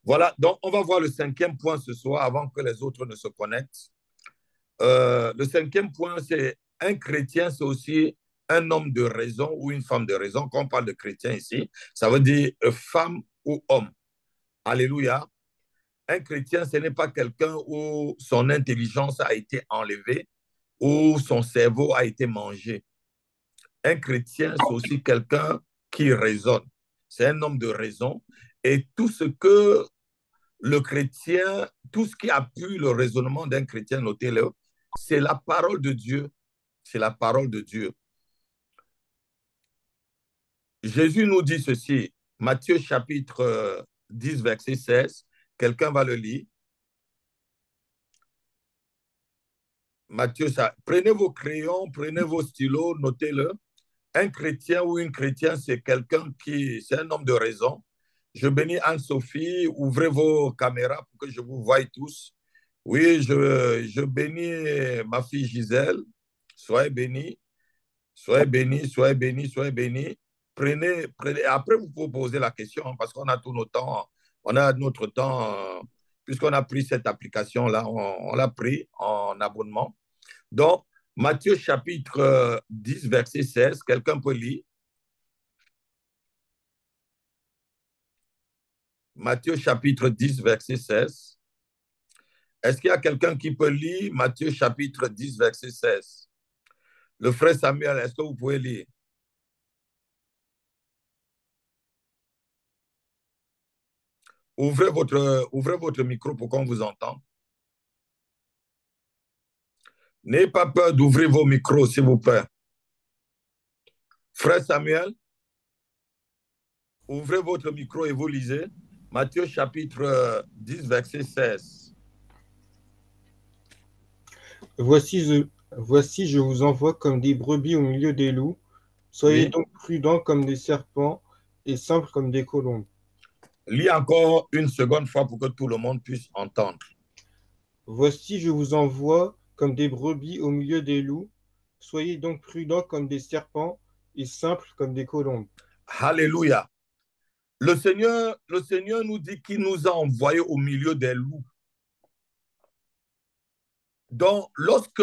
Voilà, donc on va voir le cinquième point ce soir avant que les autres ne se connectent. Le cinquième point, c'est un chrétien, c'est aussi un homme de raison ou une femme de raison. Quand on parle de chrétien ici, ça veut dire femme ou homme. Alléluia. Un chrétien, ce n'est pas quelqu'un où son intelligence a été enlevée, où son cerveau a été mangé. Un chrétien, c'est aussi quelqu'un qui raisonne. C'est un homme de raison. Et tout ce que le chrétien, tout ce qui appuie le raisonnement d'un chrétien, notez-le, c'est la parole de Dieu. C'est la parole de Dieu. Jésus nous dit ceci, Matthieu chapitre 10, verset 16. Quelqu'un va le lire. Matthieu, ça. Prenez vos crayons, prenez vos stylos, notez-le. Un chrétien ou une chrétienne, c'est quelqu'un qui, c'est un homme de raison. Je bénis Anne-Sophie, ouvrez vos caméras pour que je vous voie tous. Oui, je bénis ma fille Gisèle. Soyez bénis, soyez bénis, soyez bénis, soyez bénis. Prenez. Après, vous pouvez poser la question hein, parce qu'on a tout notre temps. On a notre temps, puisqu'on a pris cette application-là, on l'a pris en abonnement. Donc, Matthieu chapitre 10, verset 16, quelqu'un peut lire. Matthieu chapitre 10, verset 16. Est-ce qu'il y a quelqu'un qui peut lire Matthieu chapitre 10, verset 16? Le frère Samuel, est-ce que vous pouvez lire? Ouvrez votre micro pour qu'on vous entende. N'ayez pas peur d'ouvrir vos micros, s'il vous plaît. Frère Samuel, ouvrez votre micro et vous lisez. Matthieu chapitre 10, verset 16. Voici, je vous envoie comme des brebis au milieu des loups. Soyez Oui. donc prudents comme des serpents et simples comme des colombes. Lis encore une seconde fois pour que tout le monde puisse entendre. Voici, je vous envoie comme des brebis au milieu des loups. Soyez donc prudents comme des serpents et simples comme des colombes. Alléluia. Le Seigneur nous dit qu'il nous a envoyés au milieu des loups. Donc, lorsque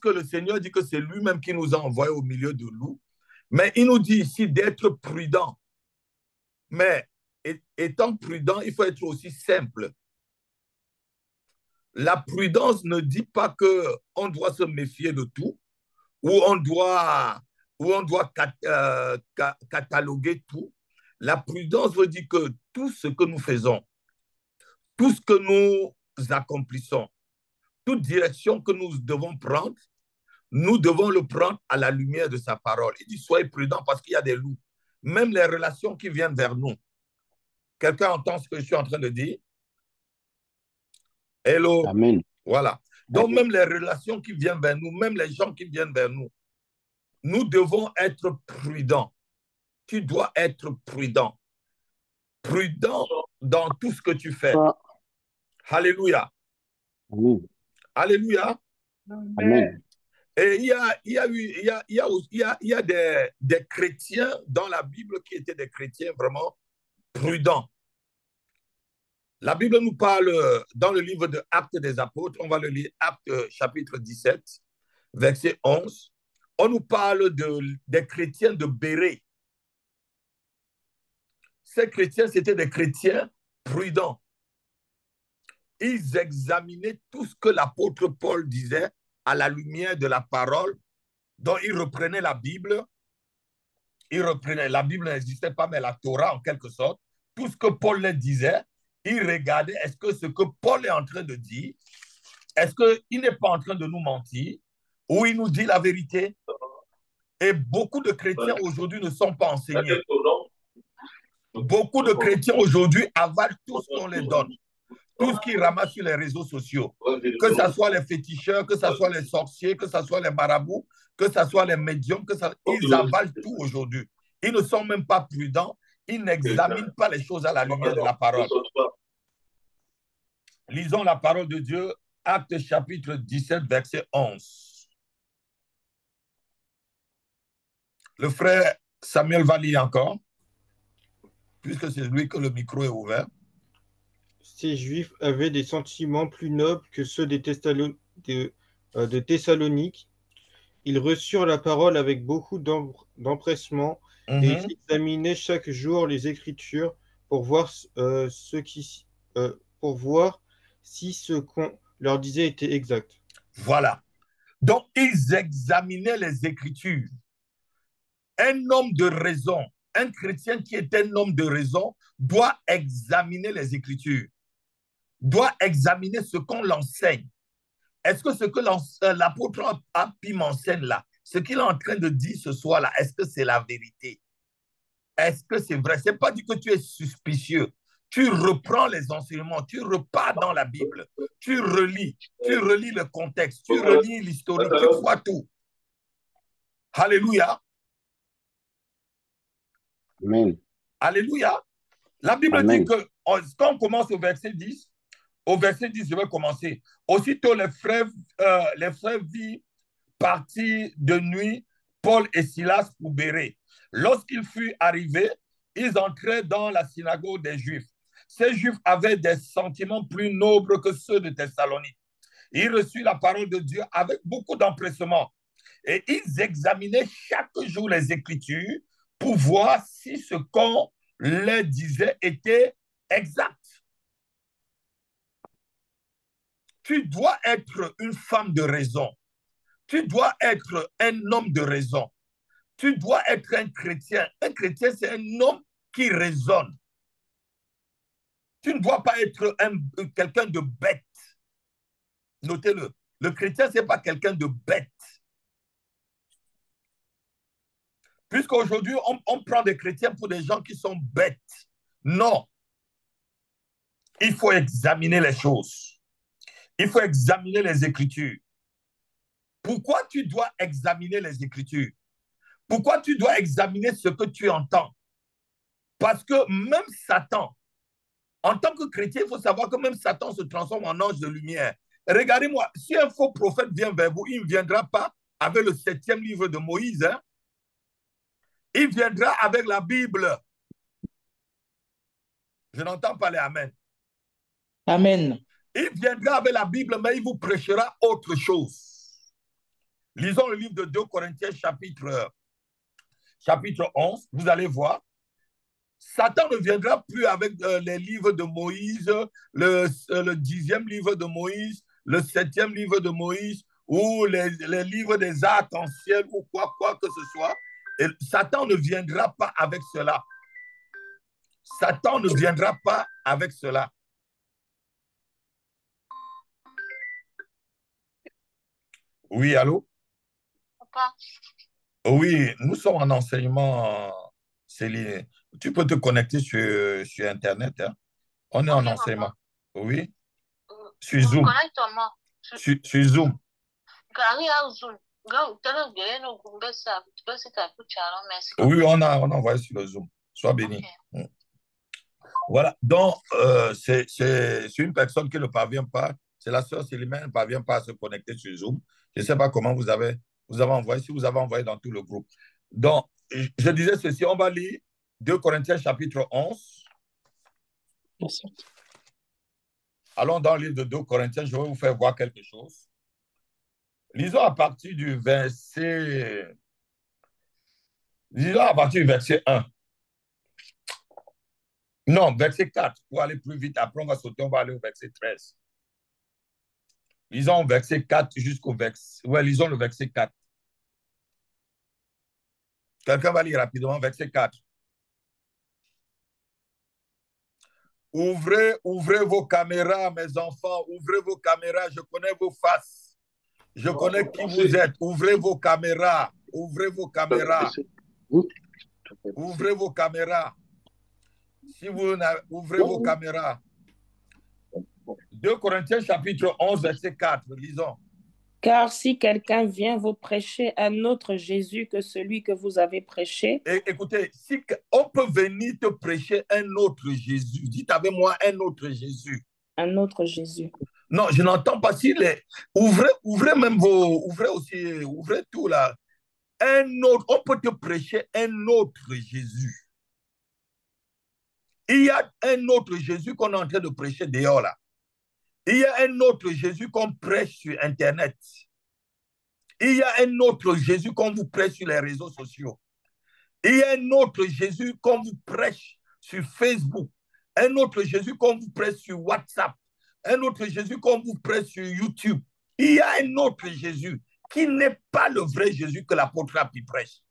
le Seigneur dit que c'est lui-même qui nous a envoyés au milieu de loups, mais il nous dit ici d'être prudent. Mais étant prudent, il faut être aussi simple. La prudence ne dit pas qu'on doit se méfier de tout ou on doit cataloguer tout. La prudence veut dire que tout ce que nous faisons, tout ce que nous accomplissons, toute direction que nous devons prendre, nous devons le prendre à la lumière de sa parole. Il dit, soyez prudents parce qu'il y a des loups. Même les relations qui viennent vers nous. Quelqu'un entend ce que je suis en train de dire? Hello? Amen. Voilà. Donc, même les relations qui viennent vers nous, même les gens qui viennent vers nous, nous devons être prudents. Tu dois être prudent. Prudent dans tout ce que tu fais. Alléluia. Amen. Alléluia. Amen. Et il y a des chrétiens dans la Bible qui étaient des chrétiens vraiment prudents. La Bible nous parle dans le livre de Actes des Apôtres, on va le lire, Actes chapitre 17, verset 11. On nous parle des chrétiens de Bérée. Ces chrétiens, c'était des chrétiens prudents. Ils examinaient tout ce que l'apôtre Paul disait à la lumière de la parole. Donc, ils reprenaient la Bible. La Bible n'existait pas, mais la Torah en quelque sorte. Tout ce que Paul leur disait, ils regardaient, est-ce que ce que Paul est en train de dire, est-ce qu'il n'est pas en train de nous mentir ou il nous dit la vérité? Et beaucoup de chrétiens aujourd'hui ne sont pas enseignés. Beaucoup de chrétiens aujourd'hui avalent tout ce qu'on les donne, tout ce qu'ils ramassent sur les réseaux sociaux, que ce soit les féticheurs, que ce soit les sorciers, que ce soit les marabouts, que ce soit les médiums, ils avalent tout aujourd'hui. Ils ne sont même pas prudents, ils n'examinent pas les choses à la lumière de la parole. Lisons la parole de Dieu, Actes chapitre 17, verset 11. Le frère Samuel va lire encore. puisque c'est lui que le micro est ouvert. Ces Juifs avaient des sentiments plus nobles que ceux de Thessalonique. Ils reçurent la parole avec beaucoup d'empressement et ils Mhm. examinaient chaque jour les Écritures pour voir, pour voir si ce qu'on leur disait était exact. Voilà. Donc, ils examinaient les Écritures. Un homme de raison, un chrétien qui est un homme de raison, doit examiner les Écritures, doit examiner ce qu'on l'enseigne. Est-ce que ce que l'apôtre Paul m'enseigne là, ce qu'il est en train de dire ce soir-là, est-ce que c'est la vérité? Est-ce que c'est vrai? Ce n'est pas dit que tu es suspicieux. Tu reprends les enseignements, tu repars dans la Bible, tu relis le contexte, tu relis l'historique, tu vois tout. Alléluia. Amen. Alléluia. La Bible dit Amen. que quand on commence au verset 10, je vais commencer. Aussitôt les frères virent partir de nuit Paul et Silas pour Bérée. Lorsqu'ils furent arrivés, ils entraient dans la synagogue des Juifs. Ces Juifs avaient des sentiments plus nobles que ceux de Thessalonique. Ils reçurent la parole de Dieu avec beaucoup d'empressement et ils examinaient chaque jour les Écritures pour voir si ce qu'on leur disait était exact. Tu dois être une femme de raison. Tu dois être un homme de raison. Tu dois être un chrétien. Un chrétien, c'est un homme qui raisonne. Tu ne dois pas être quelqu'un de bête. Notez-le. Le chrétien, ce n'est pas quelqu'un de bête. Puisqu'aujourd'hui, on prend des chrétiens pour des gens qui sont bêtes. Non. Il faut examiner les choses. Il faut examiner les Écritures. Pourquoi tu dois examiner les Écritures? Pourquoi tu dois examiner ce que tu entends? Parce que même Satan, en tant que chrétien, il faut savoir que même Satan se transforme en ange de lumière. Regardez-moi, si un faux prophète vient vers vous, il ne viendra pas avec le 7e livre de Moïse. Hein? Il viendra avec la Bible. Je n'entends pas les Amen. Amen. Il viendra avec la Bible, mais il vous prêchera autre chose. Lisons le livre de 2 Corinthiens chapitre 11. Vous allez voir. Satan ne viendra plus avec les livres de Moïse, le 10e livre de Moïse, le 7e livre de Moïse, ou les livres des arcs-en-ciel, ou quoi que ce soit. Et Satan ne viendra pas avec cela. Satan ne viendra pas avec cela. Oui, allô? Papa. Oui, nous sommes en enseignement, Céline. Tu peux te connecter sur Internet. Hein? On est en enseignement. Oui, sur Zoom. Connecte-moi. Sur Zoom. Oui, on a envoyé sur le Zoom. Sois béni. Okay. Voilà. Donc, c'est une personne qui ne parvient pas. C'est la sœur Céline, elle ne parvient pas à se connecter sur Zoom. Je ne sais pas comment vous avez envoyé, si vous avez envoyé dans tout le groupe. Donc, je disais ceci, on va lire 2 Corinthiens chapitre 11. Merci. Allons dans le livre de 2 Corinthiens, je vais vous faire voir quelque chose. Lisons à partir du verset 1. Non, verset 4, pour aller plus vite. Après, on va sauter, on va aller au verset 13. Lisons verset 4 jusqu'au verset... Ouais, lisons le verset 4. Quelqu'un va lire rapidement verset 4. Ouvrez vos caméras, mes enfants. Ouvrez vos caméras. Je connais vos faces. Je connais qui vous êtes. Ouvrez vos caméras. Ouvrez vos caméras. Ouvrez vos caméras. Si vous ouvrez vos caméras. 2 Corinthiens chapitre 11, verset 4. Lisons. Car si quelqu'un vient vous prêcher un autre Jésus que celui que vous avez prêché. Et écoutez, si on peut venir te prêcher un autre Jésus, dites avec moi un autre Jésus. Un autre Jésus. Non, je n'entends pas si les... Ouvrez même vos... Ouvrez tout là. Un autre, on peut te prêcher un autre Jésus. Il y a un autre Jésus qu'on est en train de prêcher dehors là. Il y a un autre Jésus qu'on prêche sur Internet. Il y a un autre Jésus qu'on vous prêche sur les réseaux sociaux. Il y a un autre Jésus qu'on vous prêche sur Facebook. Un autre Jésus qu'on vous prêche sur WhatsApp. Un autre Jésus qu'on vous prêche sur YouTube. Il y a un autre Jésus qui n'est pas le vrai Jésus que l'apôtre prêche.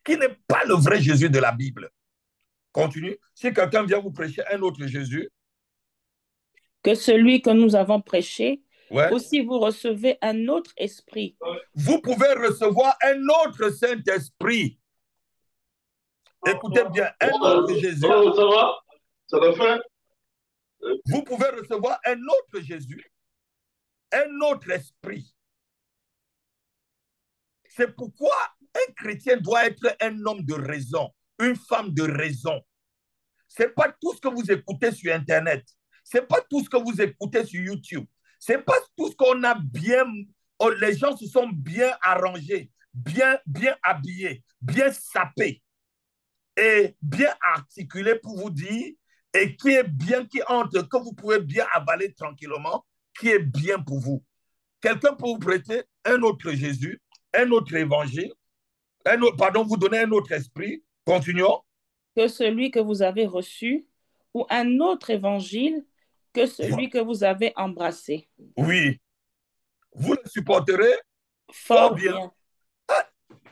Qui n'est pas le vrai Jésus de la Bible. Continue. Si quelqu'un vient vous prêcher un autre Jésus, que celui que nous avons prêché, ouais, aussi vous recevez un autre esprit. Vous pouvez recevoir un autre Saint-Esprit. Écoutez bien, un autre Jésus. Ça va? Ça l'a fait? Vous pouvez recevoir un autre Jésus, un autre esprit. C'est pourquoi un chrétien doit être un homme de raison, une femme de raison. Ce n'est pas tout ce que vous écoutez sur Internet. Ce n'est pas tout ce que vous écoutez sur YouTube. Ce n'est pas tout ce qu'on a bien... Les gens se sont bien arrangés, bien habillés, bien sapés et bien articulés pour vous dire et qui est bien, qui entre, que vous pouvez bien avaler tranquillement, qui est bien pour vous. Quelqu'un peut vous prêter un autre Jésus, un autre évangile, vous donner un autre esprit. Continuons. Que celui que vous avez reçu ou un autre évangile que celui que vous avez embrassé. Oui. Vous le supporterez fort bien.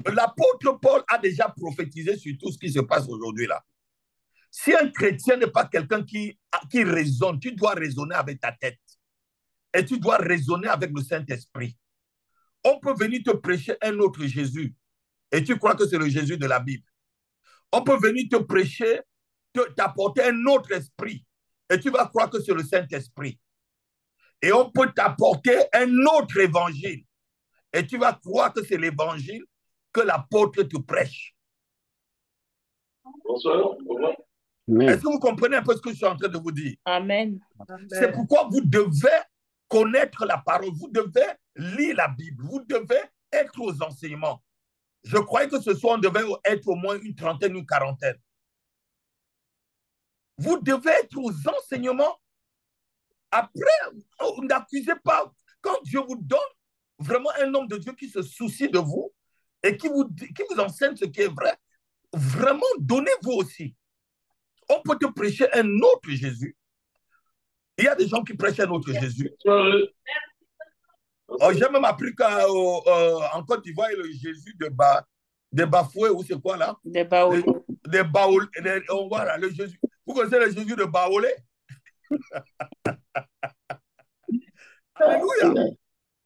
L'apôtre Paul a déjà prophétisé sur tout ce qui se passe aujourd'hui là. Si un chrétien n'est pas quelqu'un qui raisonne, tu dois raisonner avec ta tête. Et tu dois raisonner avec le Saint-Esprit. On peut venir te prêcher un autre Jésus et tu crois que c'est le Jésus de la Bible. On peut venir te prêcher, t'apporter un autre esprit et tu vas croire que c'est le Saint-Esprit. Et on peut t'apporter un autre évangile et tu vas croire que c'est l'évangile que l'apôtre te prêche. Bonsoir. Est-ce que vous comprenez un peu ce que je suis en train de vous dire? Amen. C'est pourquoi vous devez connaître la parole, vous devez lire la Bible, vous devez être aux enseignements. Je croyais que ce soir, on devait être au moins une trentaine, une quarantaine. Vous devez être aux enseignements. Après, n'accusez pas. Quand Dieu vous donne vraiment un homme de Dieu qui se soucie de vous et qui vous enseigne ce qui est vrai, vraiment, donnez-vous aussi. On peut te prêcher un autre Jésus. Il y a des gens qui prêchent un autre Jésus. J'ai même appris qu'en Côte d'Ivoire, il y a le Jésus de Bafoué, ou c'est quoi là? Des Baoulés. Des Baoulés. Voilà, le Jésus. Vous connaissez le Jésus de Baoulé? Alléluia.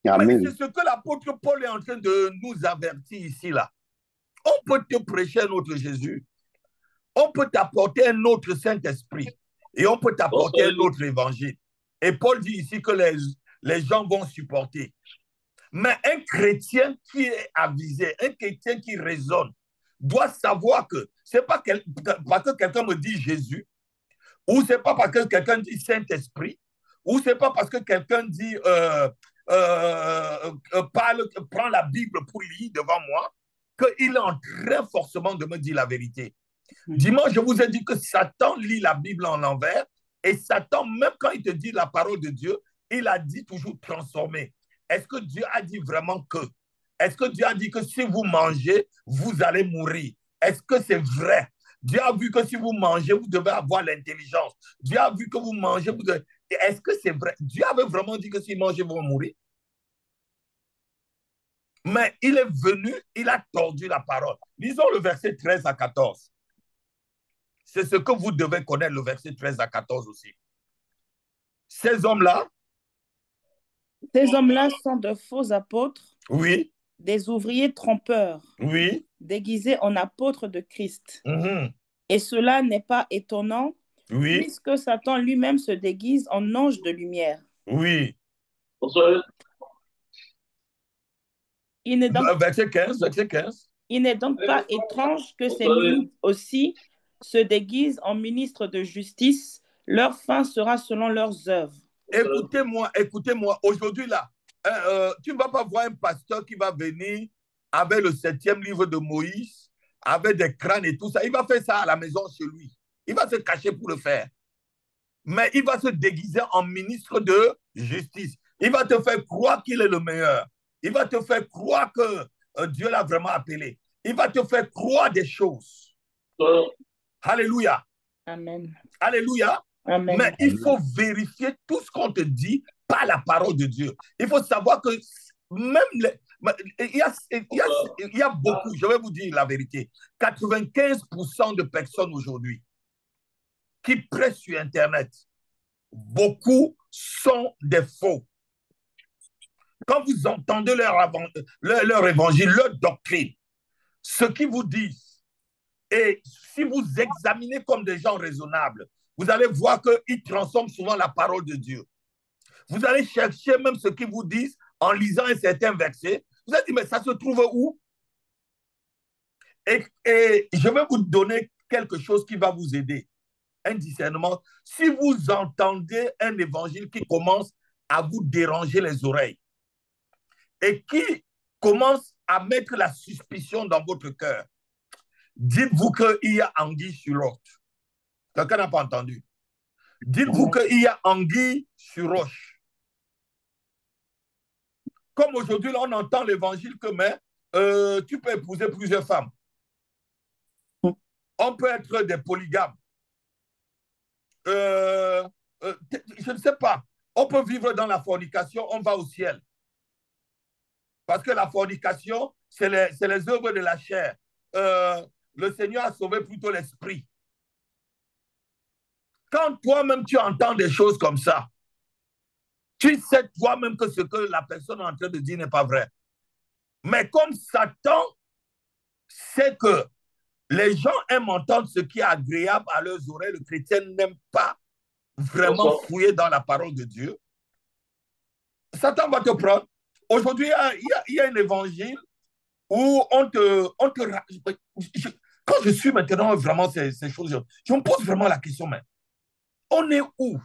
Amen. C'est ce que l'apôtre Paul est en train de nous avertir ici là. On peut te prêcher un autre Jésus. On peut t'apporter un autre Saint-Esprit. Et on peut t'apporter un autre évangile. Et Paul dit ici que les gens vont supporter. Mais un chrétien qui est avisé, un chrétien qui raisonne, doit savoir que ce n'est pas parce que quelqu'un me dit Jésus, ou ce n'est pas parce que quelqu'un dit Saint-Esprit, ou ce n'est pas parce que quelqu'un dit prend la Bible pour lire devant moi, qu'il est en train forcément de me dire la vérité. Dimanche, je vous ai dit que Satan lit la Bible en l'envers et Satan, même quand il te dit la parole de Dieu, il a dit toujours transformé. Est-ce que Dieu a dit vraiment que? Est-ce que Dieu a dit que si vous mangez, vous allez mourir? Est-ce que c'est vrai? Dieu a vu que si vous mangez, vous devez avoir l'intelligence. Dieu a vu que vous mangez, vous devez... Est-ce que c'est vrai? Dieu avait vraiment dit que si vous mangez, vous allez mourir? Mais il est venu, il a tordu la parole. Lisons le verset 13 à 14. C'est ce que vous devez connaître, le verset 13 à 14 aussi. Ces hommes-là sont de faux apôtres, oui, des ouvriers trompeurs, oui, déguisés en apôtres de Christ. Mm-hmm. Et cela n'est pas étonnant, Oui, puisque Satan lui-même se déguise en ange de lumière. oui. Bonsoir. Il n'est donc Verset 15. Il n'est donc pas étrange que ces ministres aussi se déguisent en ministres de justice. Leur fin sera selon leurs œuvres. Écoutez-moi. Aujourd'hui, là, tu ne vas pas voir un pasteur qui va venir avec le 7e livre de Moïse, avec des crânes et tout ça. Il va faire ça à la maison chez lui. Il va se cacher pour le faire. Mais il va se déguiser en ministre de justice. Il va te faire croire qu'il est le meilleur. Il va te faire croire que Dieu l'a vraiment appelé. Il va te faire croire des choses. Alléluia. Amen. Alléluia. Amen. Mais il faut vérifier tout ce qu'on te dit par la parole de Dieu. Il faut savoir que même il y a beaucoup, je vais vous dire la vérité, 95% de personnes aujourd'hui qui prêchent sur Internet, beaucoup sont des faux. Quand vous entendez leur évangile, leur doctrine, ce qu'ils vous disent, et si vous examinez comme des gens raisonnables, vous allez voir qu'ils transforment souvent la parole de Dieu. Vous allez chercher même ce qu'ils vous disent en lisant un certain verset. Vous allez dire, mais ça se trouve où? Et je vais vous donner quelque chose qui va vous aider. Un discernement. Si vous entendez un évangile qui commence à vous déranger les oreilles et qui commence à mettre la suspicion dans votre cœur, dites-vous qu'il y a anguille sur roche. Quelqu'un n'a pas entendu? Dites-vous qu'il y a anguille sur roche. Comme aujourd'hui, on entend l'évangile que tu peux épouser plusieurs femmes. On peut être des polygames. Je ne sais pas. On peut vivre dans la fornication, on va au ciel. Parce que la fornication, c'est les œuvres de la chair. Le Seigneur a sauvé plutôt l'esprit. Quand toi-même tu entends des choses comme ça, tu sais toi-même que ce que la personne est en train de dire n'est pas vrai. Mais comme Satan sait que les gens aiment entendre ce qui est agréable à leurs oreilles, le chrétien n'aime pas vraiment fouiller dans la parole de Dieu, Satan va te prendre. Aujourd'hui, il y a un évangile où quand je suis maintenant vraiment ces choses, je me pose vraiment la question, mais on est où?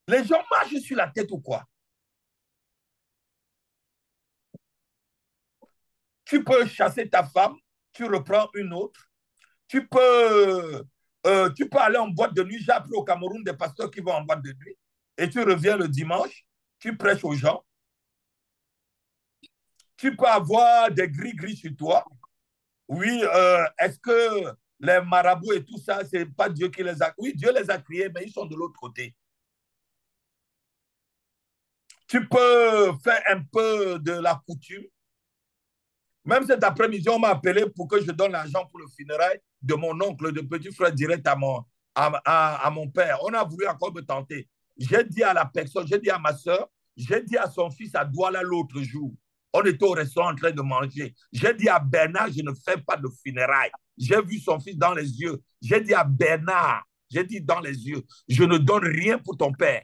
Les gens marchent sur la tête ou quoi? Tu peux chasser ta femme, tu reprends une autre. Tu peux aller en boîte de nuit. J'ai appris au Cameroun des pasteurs qui vont en boîte de nuit. Et tu reviens le dimanche, tu prêches aux gens. Tu peux avoir des gris-gris sur toi. Oui, est-ce que les marabouts et tout ça, c'est pas Dieu qui les a... Oui, Dieu les a créés, mais ils sont de l'autre côté. Tu peux faire un peu de la coutume. Même cet après-midi, on m'a appelé pour que je donne l'argent pour le funérail de mon oncle, de petit frère direct à mon père. On a voulu encore me tenter. J'ai dit à la personne, j'ai dit à ma soeur, j'ai dit à son fils à Douala l'autre jour. On était au restaurant en train de manger. J'ai dit à Bernard, je ne fais pas de funérailles. J'ai vu son fils dans les yeux. J'ai dit à Bernard, j'ai dit dans les yeux, je ne donne rien pour ton père.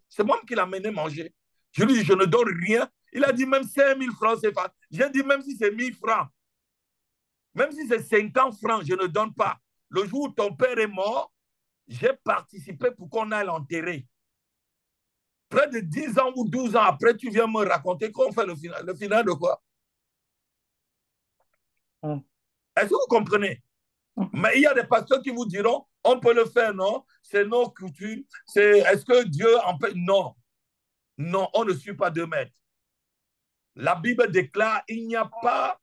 C'est moi qui l'ai amené manger. Je lui dis, je ne donne rien. Il a dit même 5 000 francs, c'est pas. J'ai dit même si c'est 1 000 francs, même si c'est 50 francs, je ne donne pas. Le jour où ton père est mort, j'ai participé pour qu'on aille l'enterrer. Près de 10 ans ou 12 ans après, tu viens me raconter qu'on fait le final de quoi? Est-ce que vous comprenez? Mais il y a des pasteurs qui vous diront, on peut le faire, non? C'est nos coutumes. Est-ce que Dieu en peut? Non. Non, on ne suit pas 2 mètres. La Bible déclare, il n'y a pas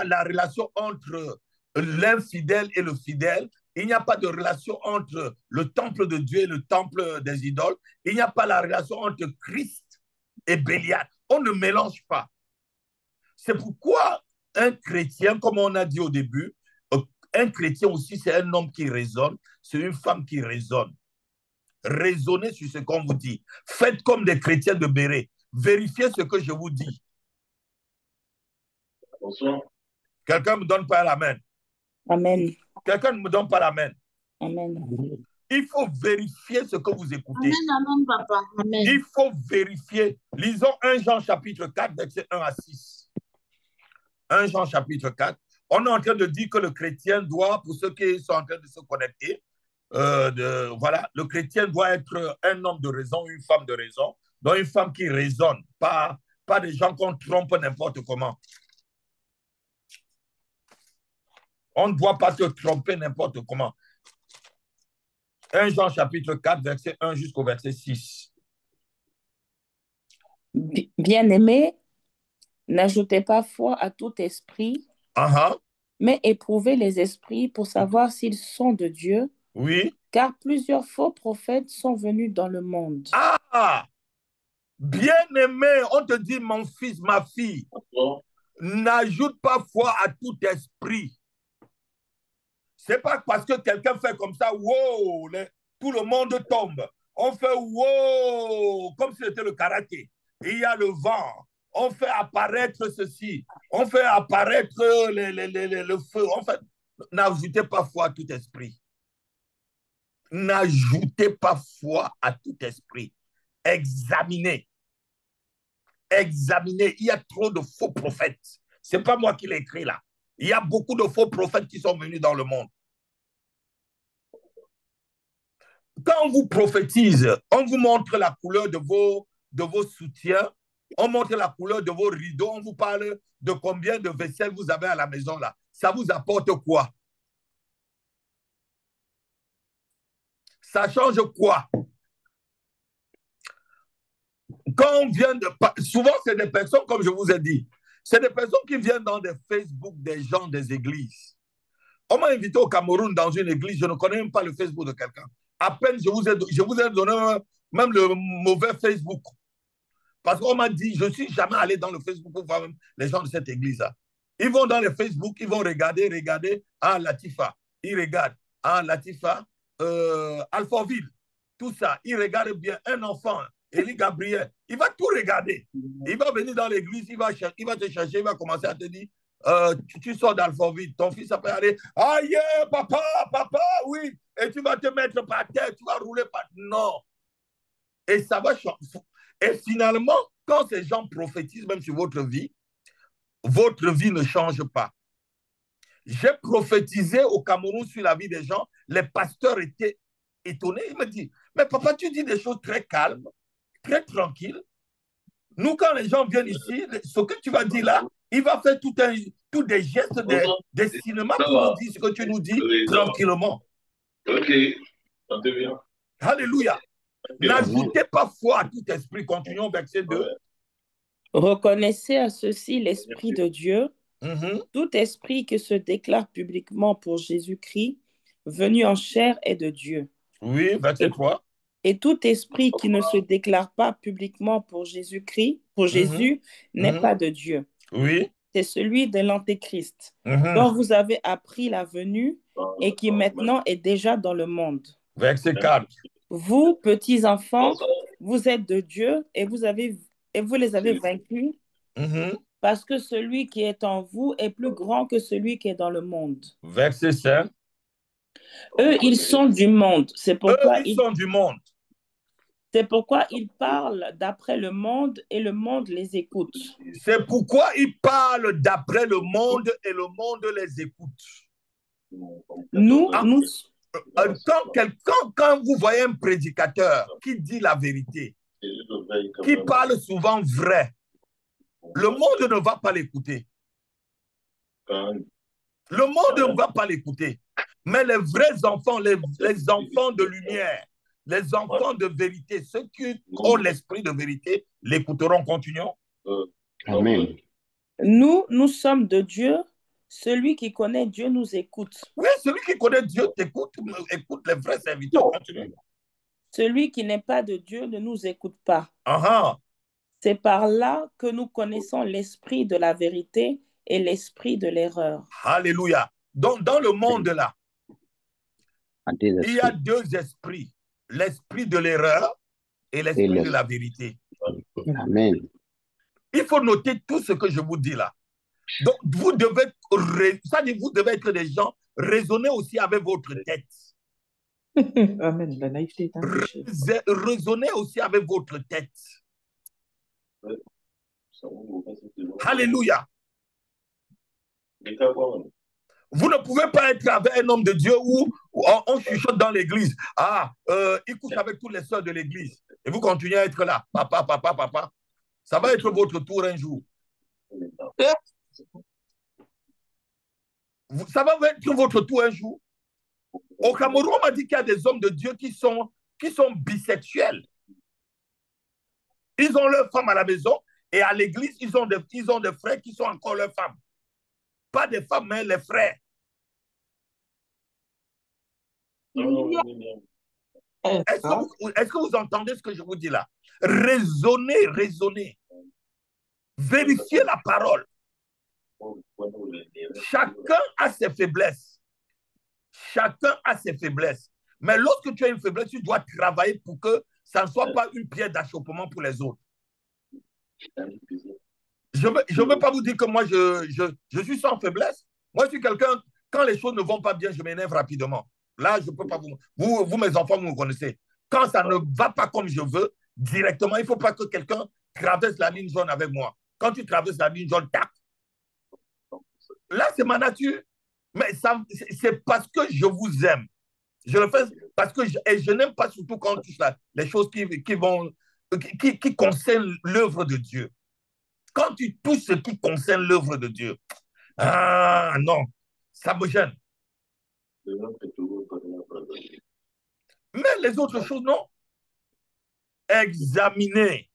la relation entre l'infidèle et le fidèle. Il n'y a pas de relation entre le temple de Dieu et le temple des idoles. Il n'y a pas la relation entre Christ et Bélial. On ne mélange pas. C'est pourquoi un chrétien, comme on a dit au début, un chrétien aussi, c'est un homme qui raisonne, c'est une femme qui raisonne. Raisonnez sur ce qu'on vous dit. Faites comme des chrétiens de Béret. Vérifiez ce que je vous dis. Bonsoir. Quelqu'un me donne pas l'amen. Amen. Quelqu'un ne me donne pas l'amen. Amen. Il faut vérifier ce que vous écoutez. Amen, amen, papa. Amen. Il faut vérifier. Lisons 1 Jean chapitre 4, versets 1 à 6. 1 Jean chapitre 4. On est en train de dire que le chrétien doit, pour ceux qui sont en train de se connecter, voilà, le chrétien doit être un homme de raison, une femme de raison, donc une femme qui raisonne, pas des gens qu'on trompe n'importe comment. On ne doit pas se tromper n'importe comment. 1 Jean chapitre 4, verset 1 jusqu'au verset 6. Bien-aimés, n'ajoutez pas foi à tout esprit, mais éprouvez les esprits pour savoir s'ils sont de Dieu. Oui. Car plusieurs faux prophètes sont venus dans le monde. Ah! Bien-aimé, on te dit, mon fils, ma fille, n'ajoute pas foi à tout esprit. C'est pas parce que quelqu'un fait comme ça, wow, tout le monde tombe. On fait wow, comme si c'était le karaté. Il y a le vent. On fait apparaître ceci. On fait apparaître le feu. En fait, n'ajoutez pas foi à tout esprit. N'ajoutez pas foi à tout esprit. Examinez. Examinez. Il y a trop de faux prophètes. Ce n'est pas moi qui l'ai écrit là. Il y a beaucoup de faux prophètes qui sont venus dans le monde. Quand on vous prophétise, on vous montre la couleur de vos soutiens, on montre la couleur de vos rideaux, on vous parle de combien de vaisselle vous avez à la maison là. Ça vous apporte quoi? Ça change quoi? Quand on vient de... Souvent, c'est des personnes, comme je vous ai dit, c'est des personnes qui viennent dans des Facebook des gens des églises. On m'a invité au Cameroun dans une église, je ne connais même pas le Facebook de quelqu'un. À peine, je vous ai donné même le mauvais Facebook. Parce qu'on m'a dit, je ne suis jamais allé dans le Facebook pour voir même les gens de cette église-là. Ils vont dans le Facebook, ils vont regarder, ah, Latifa. Ils regardent, ah, Latifa, Alphaville, tout ça. Ils regardent bien un enfant, Élie Gabriel. Il va tout regarder. Il va venir dans l'église, il va te chercher, il va commencer à te dire, tu sors d'Alphaville, ton fils peut aller, ah yeah, papa, oui, et tu vas te mettre par terre, tu vas rouler par... Non. Et ça va changer. Et finalement, quand ces gens prophétisent même sur votre vie ne change pas. J'ai prophétisé au Cameroun sur la vie des gens, les pasteurs étaient étonnés. Ils me disent, mais papa, tu dis des choses très calmes, très tranquilles. Nous, quand les gens viennent ici, ce que tu vas dire là, il va faire tout des gestes, des cinémas pour nous dire ce que tu nous dis tranquillement. Ok, ça te bien. Alléluia. N'ajoutez pas foi à tout esprit. Continuons, verset 2. Reconnaissez à ceci l'Esprit de Dieu. Tout esprit qui se déclare publiquement pour Jésus-Christ, venu en chair, est de Dieu. Oui, verset 3. Et tout esprit qui ne se déclare pas publiquement pour Jésus-Christ, pour Jésus, n'est pas de Dieu. Oui. C'est celui de l'Antéchrist, dont vous avez appris la venue et qui maintenant est déjà dans le monde. Verset 4. Vous, petits enfants, vous êtes de Dieu et vous les avez vaincus, parce que celui qui est en vous est plus grand que celui qui est dans le monde. Verset 5. Eux, ils sont du monde. C'est pourquoi ils sont du monde. C'est pourquoi ils parlent d'après le monde et le monde les écoute. C'est pourquoi ils parlent d'après le monde et le monde les écoute. Quand vous voyez un prédicateur qui dit la vérité, qui parle souvent vrai, le monde ne va pas l'écouter. Le monde ne va pas l'écouter. Mais les vrais enfants, les enfants de lumière, les enfants de vérité, ceux qui ont l'esprit de vérité, l'écouteront. Continuons. Amen. Nous sommes de Dieu. Celui qui connaît Dieu nous écoute. Oui, celui qui connaît Dieu t'écoute, écoute les vrais serviteurs. Continue. Celui qui n'est pas de Dieu ne nous écoute pas. Uh-huh. C'est par là que nous connaissons l'esprit de la vérité et l'esprit de l'erreur. Alléluia. Donc, dans le monde là, il y a deux esprits. L'esprit de l'erreur et l'esprit de la vérité. Amen. Il faut noter tout ce que je vous dis là. Donc, vous devez être des gens, raisonnez aussi avec votre tête. Amen. La naïveté est un péché. Raisonnez aussi avec votre tête. Alléluia. Vous ne pouvez pas être avec un homme de Dieu où on chuchote dans l'église. Ah, il couche avec toutes les sœurs de l'église. Et vous continuez à être là. Papa. Ça va être votre tour un jour. Ça va être votre tour un jour. Au Cameroun, on m'a dit qu'il y a des hommes de Dieu qui sont bisexuels. Ils ont leurs femmes à la maison et à l'église, ils ont des frères qui sont encore leurs femmes. Pas des femmes, mais les frères. Est-ce que vous entendez ce que je vous dis là? Raisonnez. Vérifiez la parole. Chacun a ses faiblesses. Mais lorsque tu as une faiblesse, tu dois travailler pour que ça ne soit pas une pierre d'achoppement pour les autres. Je ne veux pas vous dire que moi, je suis sans faiblesse. Moi, je suis quelqu'un, quand les choses ne vont pas bien, je m'énerve rapidement. Là, je ne peux pas vous, mes enfants, vous me connaissez. Quand ça ne va pas comme je veux, directement, il ne faut pas que quelqu'un traverse la ligne jaune avec moi. Quand tu traverses la ligne jaune, tac. Là, c'est ma nature. Mais c'est parce que je vous aime. Je le fais parce que je n'aime pas surtout quand tu touches les choses qui concernent l'œuvre de Dieu. Quand tu touches ce qui concerne l'œuvre de Dieu, ah non, ça me gêne. Mais les autres choses, non. Examinez.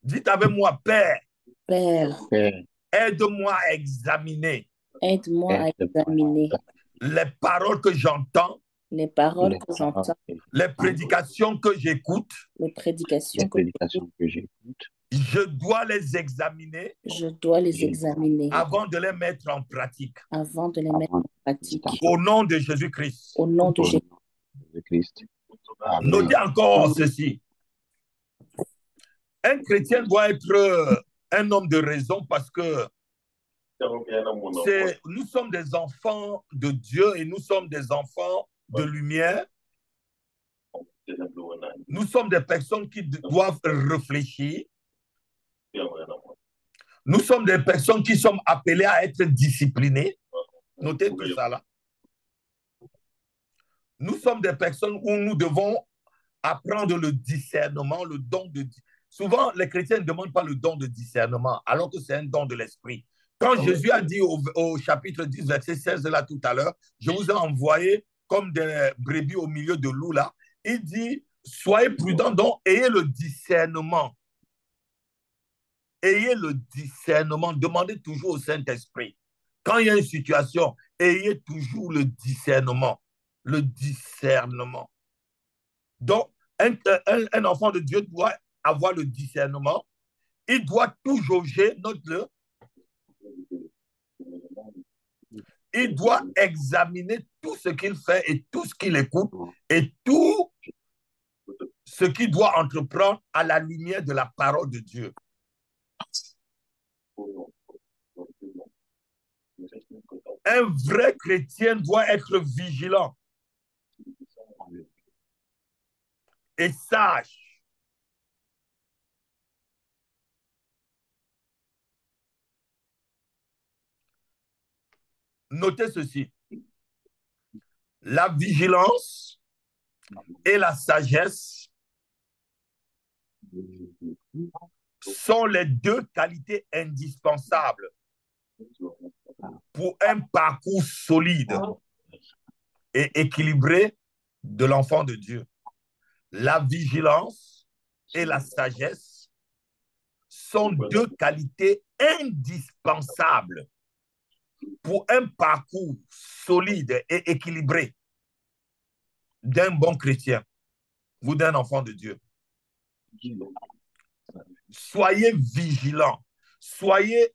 Dites avec moi, Père. Aide-moi à examiner. Aide-moi à examiner. Les paroles que j'entends. Les paroles que j'entends. Les prédications que j'écoute. Les prédications que j'écoute. Je dois les examiner. Je dois les examiner. Avant de les mettre en pratique. Avant de les mettre en pratique. Au nom de Jésus-Christ. Au nom de Jésus-Christ. Notez encore ceci. Un chrétien doit être un homme de raison parce que nous sommes des enfants de Dieu et nous sommes des enfants de lumière. Nous sommes des personnes qui doivent réfléchir. Nous sommes des personnes qui sommes appelées à être disciplinées. Notez tout ça là. Nous sommes des personnes où nous devons apprendre le discernement, le don de... Souvent, les chrétiens ne demandent pas le don de discernement, alors que c'est un don de l'esprit. Quand Jésus a dit au chapitre 10, verset 16, là tout à l'heure, je vous ai envoyé comme des brebis au milieu de loups là, il dit, soyez prudents, donc ayez le discernement. Ayez le discernement, demandez toujours au Saint-Esprit. Quand il y a une situation, ayez toujours le discernement. Le discernement. Donc, un enfant de Dieu doit avoir le discernement. Il doit tout jauger, note-le. Il doit examiner tout ce qu'il fait et tout ce qu'il écoute et tout ce qu'il doit entreprendre à la lumière de la parole de Dieu. Un vrai chrétien doit être vigilant et sage. Notez ceci. La vigilance et la sagesse sont les deux qualités indispensables pour un parcours solide et équilibré de l'enfant de Dieu. La vigilance et la sagesse sont deux qualités indispensables pour un parcours solide et équilibré d'un bon chrétien ou d'un enfant de Dieu. Soyez vigilants, soyez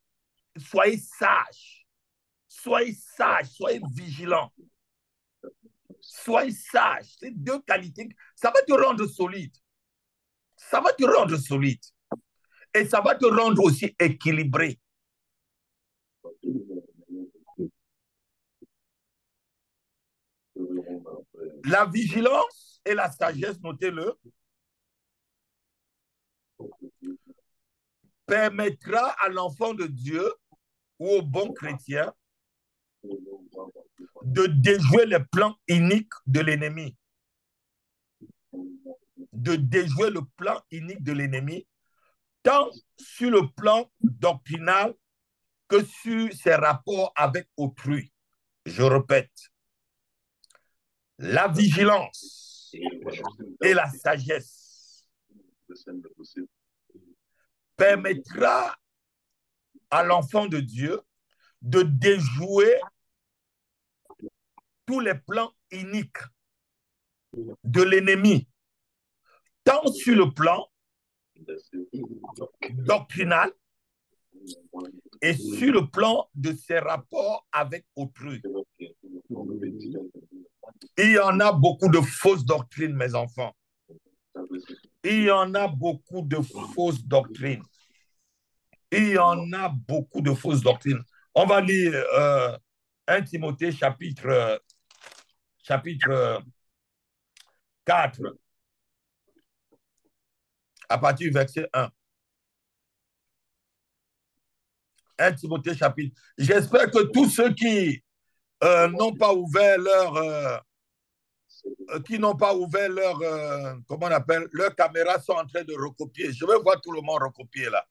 sages, soyez vigilants, soyez sages. Ces deux qualités, ça va te rendre solide. Ça va te rendre solide. Et ça va te rendre aussi équilibré. La vigilance et la sagesse, notez-le, permettra à l'enfant de Dieu ou au bon chrétien de déjouer les plans iniques de l'ennemi. De déjouer le plan inique de l'ennemi, tant sur le plan doctrinal que sur ses rapports avec autrui. Je répète, la vigilance et la sagesse permettra à l'enfant de Dieu de déjouer tous les plans iniques de l'ennemi, tant sur le plan doctrinal et sur le plan de ses rapports avec autrui. Il y en a beaucoup de fausses doctrines, mes enfants. Il y en a beaucoup de fausses doctrines. Il y en a beaucoup de fausses doctrines. On va lire 1 Timothée chapitre 4, à partir du verset 1. 1 Timothée chapitre. J'espère que tous ceux qui n'ont pas ouvert leur comment on appelle, leur caméra sont en train de recopier. Je veux voir tout le monde recopier là.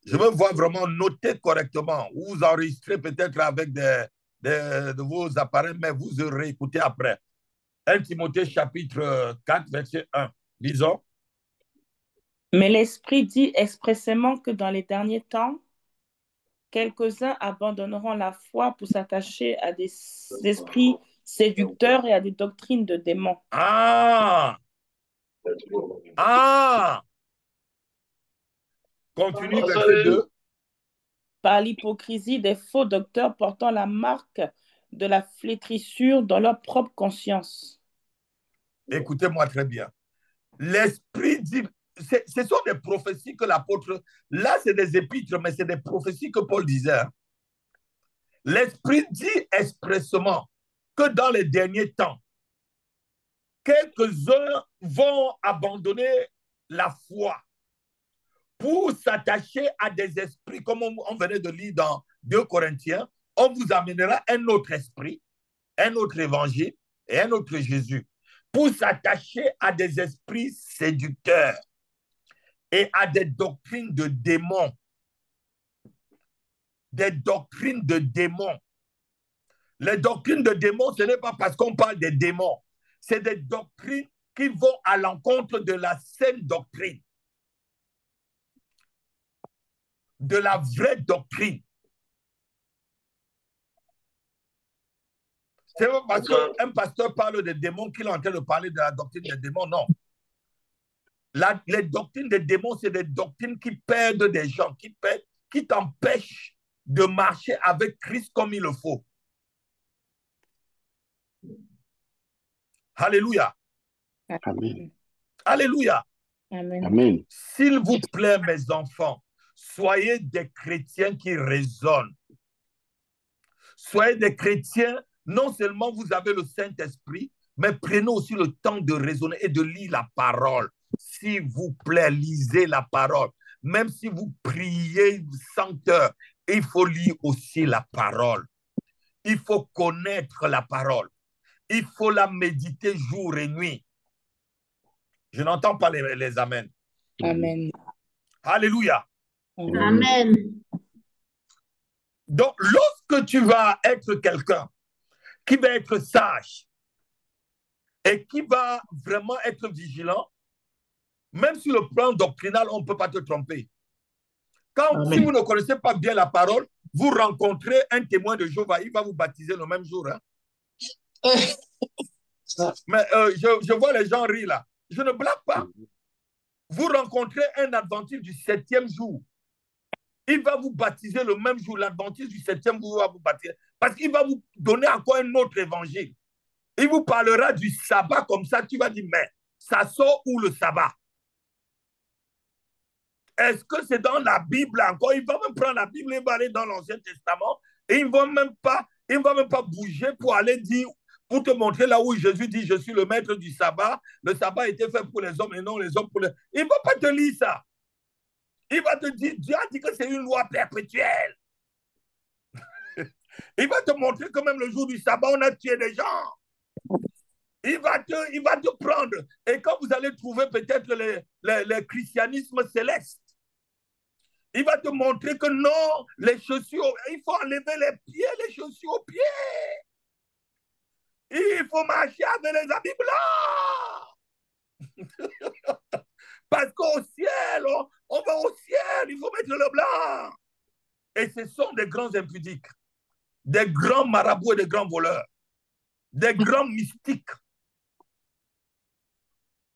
Je veux voir vraiment noter correctement. Vous enregistrez peut-être avec de vos appareils, mais vous réécoutez après. 1 Timothée chapitre 4, verset 1. Lisons. Mais l'Esprit dit expressément que dans les derniers temps, quelques-uns abandonneront la foi pour s'attacher à des esprits séducteurs et à des doctrines de démons. Continue, verset 2. Par l'hypocrisie des faux docteurs portant la marque de la flétrissure dans leur propre conscience. Écoutez-moi très bien. L'Esprit dit, ce sont des prophéties que l'apôtre, là c'est des épîtres, mais c'est des prophéties que Paul disait. L'Esprit dit expressément que dans les derniers temps, quelques-uns vont abandonner la foi pour s'attacher à des esprits, comme on venait de lire dans 2 Corinthiens. On vous amènera un autre esprit, un autre évangile et un autre Jésus, pour s'attacher à des esprits séducteurs et à des doctrines de démons. Des doctrines de démons. Les doctrines de démons, ce n'est pas parce qu'on parle des démons. C'est des doctrines qui vont à l'encontre de la saine doctrine, de la vraie doctrine. C'est pas parce qu'un pasteur parle des démons qu'il est en train de parler de la doctrine des démons, non. Les doctrines des démons, c'est des doctrines qui perdent des gens, qui t'empêchent de marcher avec Christ comme il le faut. Alléluia. Amen. Alléluia. Amen. Amen. S'il vous plaît, mes enfants, soyez des chrétiens qui raisonnent. Soyez des chrétiens, non seulement vous avez le Saint-Esprit, mais prenez aussi le temps de raisonner et de lire la parole. S'il vous plaît, lisez la parole. Même si vous priez 100 heures, il faut lire aussi la parole. Il faut connaître la parole. Il faut la méditer jour et nuit. Je n'entends pas les amens. Amen. Alléluia. Amen. Donc, lorsque tu vas être quelqu'un qui va être sage et qui va vraiment être vigilant, même sur le plan doctrinal, on ne peut pas te tromper. Si vous ne connaissez pas bien la parole, vous rencontrez un témoin de Jéhovah, il va vous baptiser le même jour. Hein? Mais je vois les gens rire là. Je ne blague pas. Vous rencontrez un adventiste du 7e jour. Il va vous baptiser le même jour. L'adventiste du 7e jour va vous baptiser. Parce qu'il va vous donner encore un autre évangile. Il vous parlera du sabbat comme ça. Tu vas dire, mais ça sort où le sabbat? Est-ce que c'est dans la Bible encore? Il va même prendre la Bible et va aller dans l'Ancien Testament. Et il ne va même pas bouger pour aller dire, pour te montrer là où Jésus dit, je suis le maître du sabbat. Le sabbat a été fait pour les hommes et non les hommes pour les... Il ne va pas te lire ça. Il va te dire, Dieu a dit que c'est une loi perpétuelle. Il va te montrer que même le jour du sabbat, on a tué des gens. Il va te prendre. Et quand vous allez trouver peut-être le christianisme céleste, Il va te montrer que non, les chaussures, il faut enlever les pieds, les chaussures aux pieds. Il faut marcher avec les habits blancs. Parce qu'au ciel, on va au ciel, il faut mettre le blanc. Et ce sont des grands impudiques, des grands marabouts et des grands voleurs, des grands mystiques.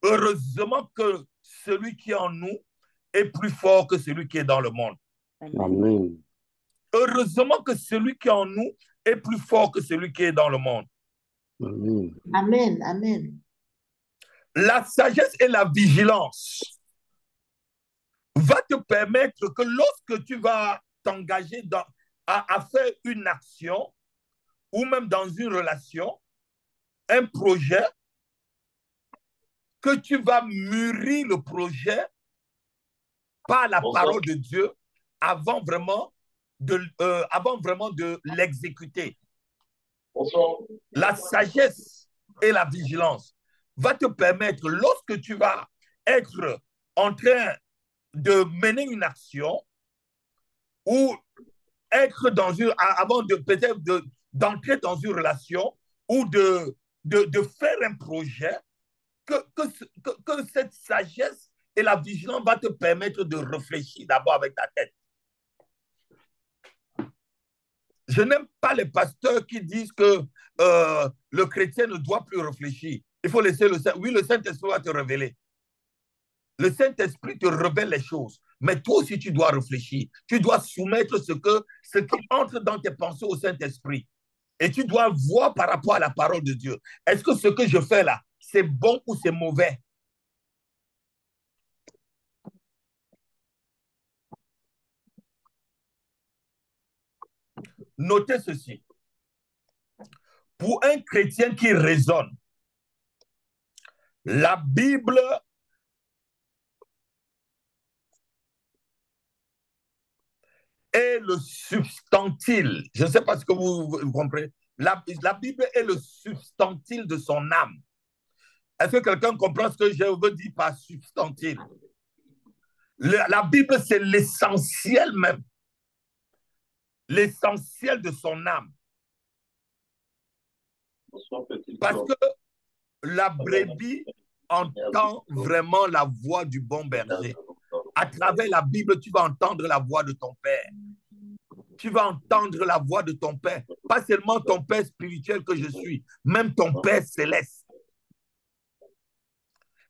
Heureusement que celui qui est en nous est plus fort que celui qui est dans le monde. Amen. Heureusement que celui qui est en nous est plus fort que celui qui est dans le monde. Amen. Amen. Amen. La sagesse et la vigilance va te permettre que lorsque tu vas t'engager à faire une action ou même dans une relation, un projet, que tu vas mûrir le projet par la parole de Dieu avant vraiment de l'exécuter. La sagesse et la vigilance va te permettre, lorsque tu vas être en train de mener une action ou être dans une, avant de peut-être d'entrer dans une relation ou de faire un projet, que cette sagesse et la vigilance va te permettre de réfléchir d'abord avec ta tête. Je n'aime pas les pasteurs qui disent que le chrétien ne doit plus réfléchir. Il faut laisser le Saint. Oui, le Saint-Esprit va te révéler. Le Saint-Esprit te révèle les choses. Mais toi aussi, tu dois réfléchir. Tu dois soumettre ce qui entre dans tes pensées au Saint-Esprit. Et tu dois voir par rapport à la parole de Dieu. Est-ce que ce que je fais là, c'est bon ou c'est mauvais? Notez ceci. Pour un chrétien qui raisonne, la Bible est le substantil. Je ne sais pas ce que vous comprenez. La Bible est le substantil de son âme. Est-ce que quelqu'un comprend ce que je veux dire par substantil? La Bible, c'est l'essentiel même. L'essentiel de son âme. Parce que la brebis entend vraiment la voix du bon berger. À travers la Bible, tu vas entendre la voix de ton Père. Tu vas entendre la voix de ton Père. Pas seulement ton Père spirituel que je suis, même ton Père céleste.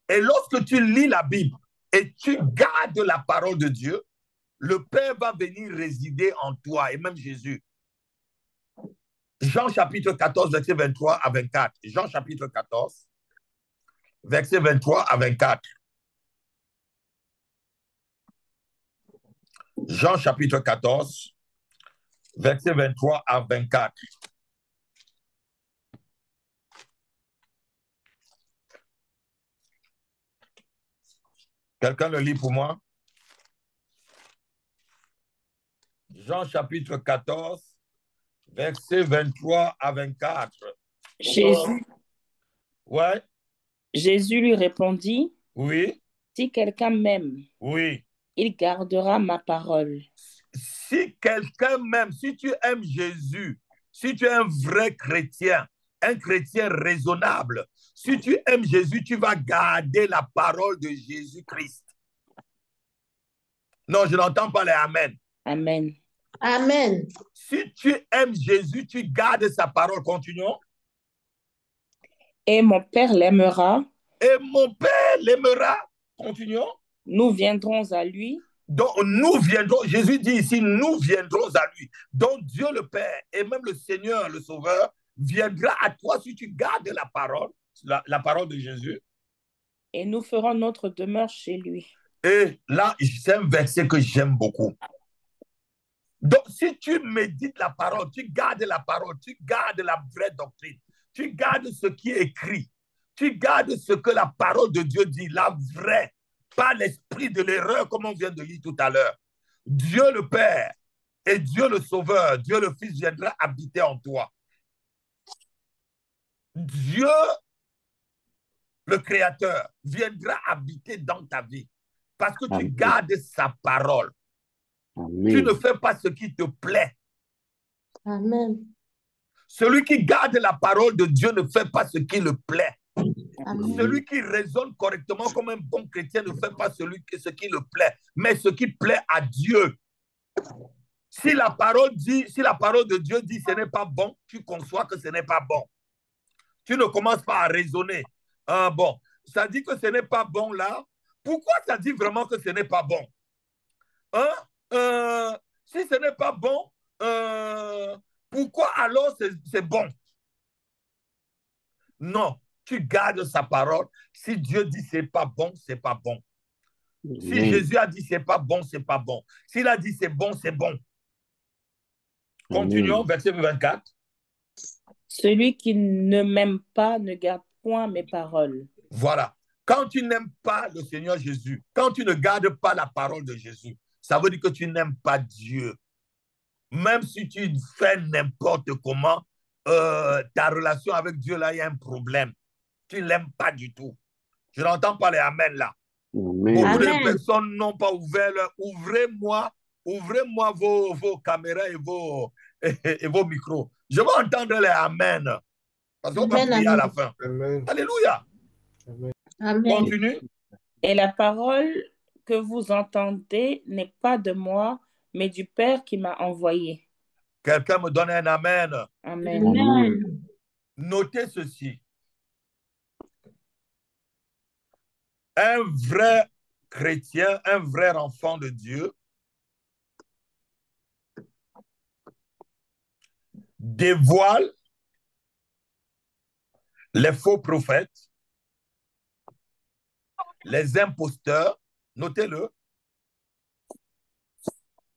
Et lorsque tu lis la Bible et tu gardes la parole de Dieu, le Père va venir résider en toi, et même Jésus. Jean chapitre 14, verset 23 à 24. Jean chapitre 14, verset 23 à 24. Jean chapitre 14, verset 23 à 24. Quelqu'un le lit pour moi? Jean chapitre 14, verset 23 à 24. Jésus, Ouais, Jésus lui répondit, oui, si quelqu'un m'aime, oui. il gardera ma parole. Si quelqu'un m'aime, si tu aimes Jésus, si tu es un vrai chrétien, un chrétien raisonnable, si tu aimes Jésus, tu vas garder la parole de Jésus-Christ. Non, je n'entends pas les amen. Amen. Amen. Si tu aimes Jésus, tu gardes sa parole. Continuons. Et mon Père l'aimera. Et mon Père l'aimera. Continuons. Nous viendrons à lui. Donc, nous viendrons, Jésus dit ici, nous viendrons à lui. Donc, Dieu le Père et même le Seigneur, le Sauveur, viendra à toi si tu gardes la parole, la parole de Jésus. Et nous ferons notre demeure chez lui. Et là, c'est un verset que j'aime beaucoup. Donc, si tu médites la parole, tu gardes la parole, tu gardes la vraie doctrine, tu gardes ce qui est écrit, tu gardes ce que la parole de Dieu dit, la vraie, pas l'esprit de l'erreur comme on vient de lire tout à l'heure. Dieu le Père et Dieu le Sauveur, Dieu le Fils viendra habiter en toi. Dieu, le Créateur, viendra habiter dans ta vie parce que tu gardes sa parole. Tu ne Amen. fais pas ce qui te plaît. Amen. Celui qui garde la parole de Dieu ne fait pas ce qui le plaît. Amen. Celui qui raisonne correctement comme un bon chrétien ne fait pas ce qui le plaît, mais ce qui plaît à Dieu. Si la parole de Dieu dit ce n'est pas bon, tu conçois que ce n'est pas bon. Tu ne commences pas à raisonner. Bon, ça dit que ce n'est pas bon là. Pourquoi ça dit vraiment que ce n'est pas bon? Si ce n'est pas bon, pourquoi alors c'est bon? Non, tu gardes sa parole. Si Dieu dit c'est pas bon, c'est pas bon. Si Amen. Jésus a dit c'est pas bon, c'est pas bon. S'il a dit c'est bon, c'est bon. Continuons, verset 24. Celui qui ne m'aime pas ne garde point mes paroles. Voilà. Quand tu n'aimes pas le Seigneur Jésus, quand tu ne gardes pas la parole de Jésus, ça veut dire que tu n'aimes pas Dieu. Même si tu fais n'importe comment, ta relation avec Dieu, là, il y a un problème. Tu ne l'aimes pas du tout. Je n'entends pas les amen là. Amen. Beaucoup Amen. de personnes n'ont pas ouvert. Ouvrez-moi vos caméras et vos micros. Je veux entendre les amen. Parce qu'on va Amen, prier à la amen. fin. Amen. Alléluia. Amen. Amen. Continue. Et la parole que vous entendez n'est pas de moi, mais du Père qui m'a envoyé. Quelqu'un me donne un amen. Amen. Amen. Notez ceci. Un vrai chrétien, un vrai enfant de Dieu, dévoile les faux prophètes, les imposteurs, notez-le,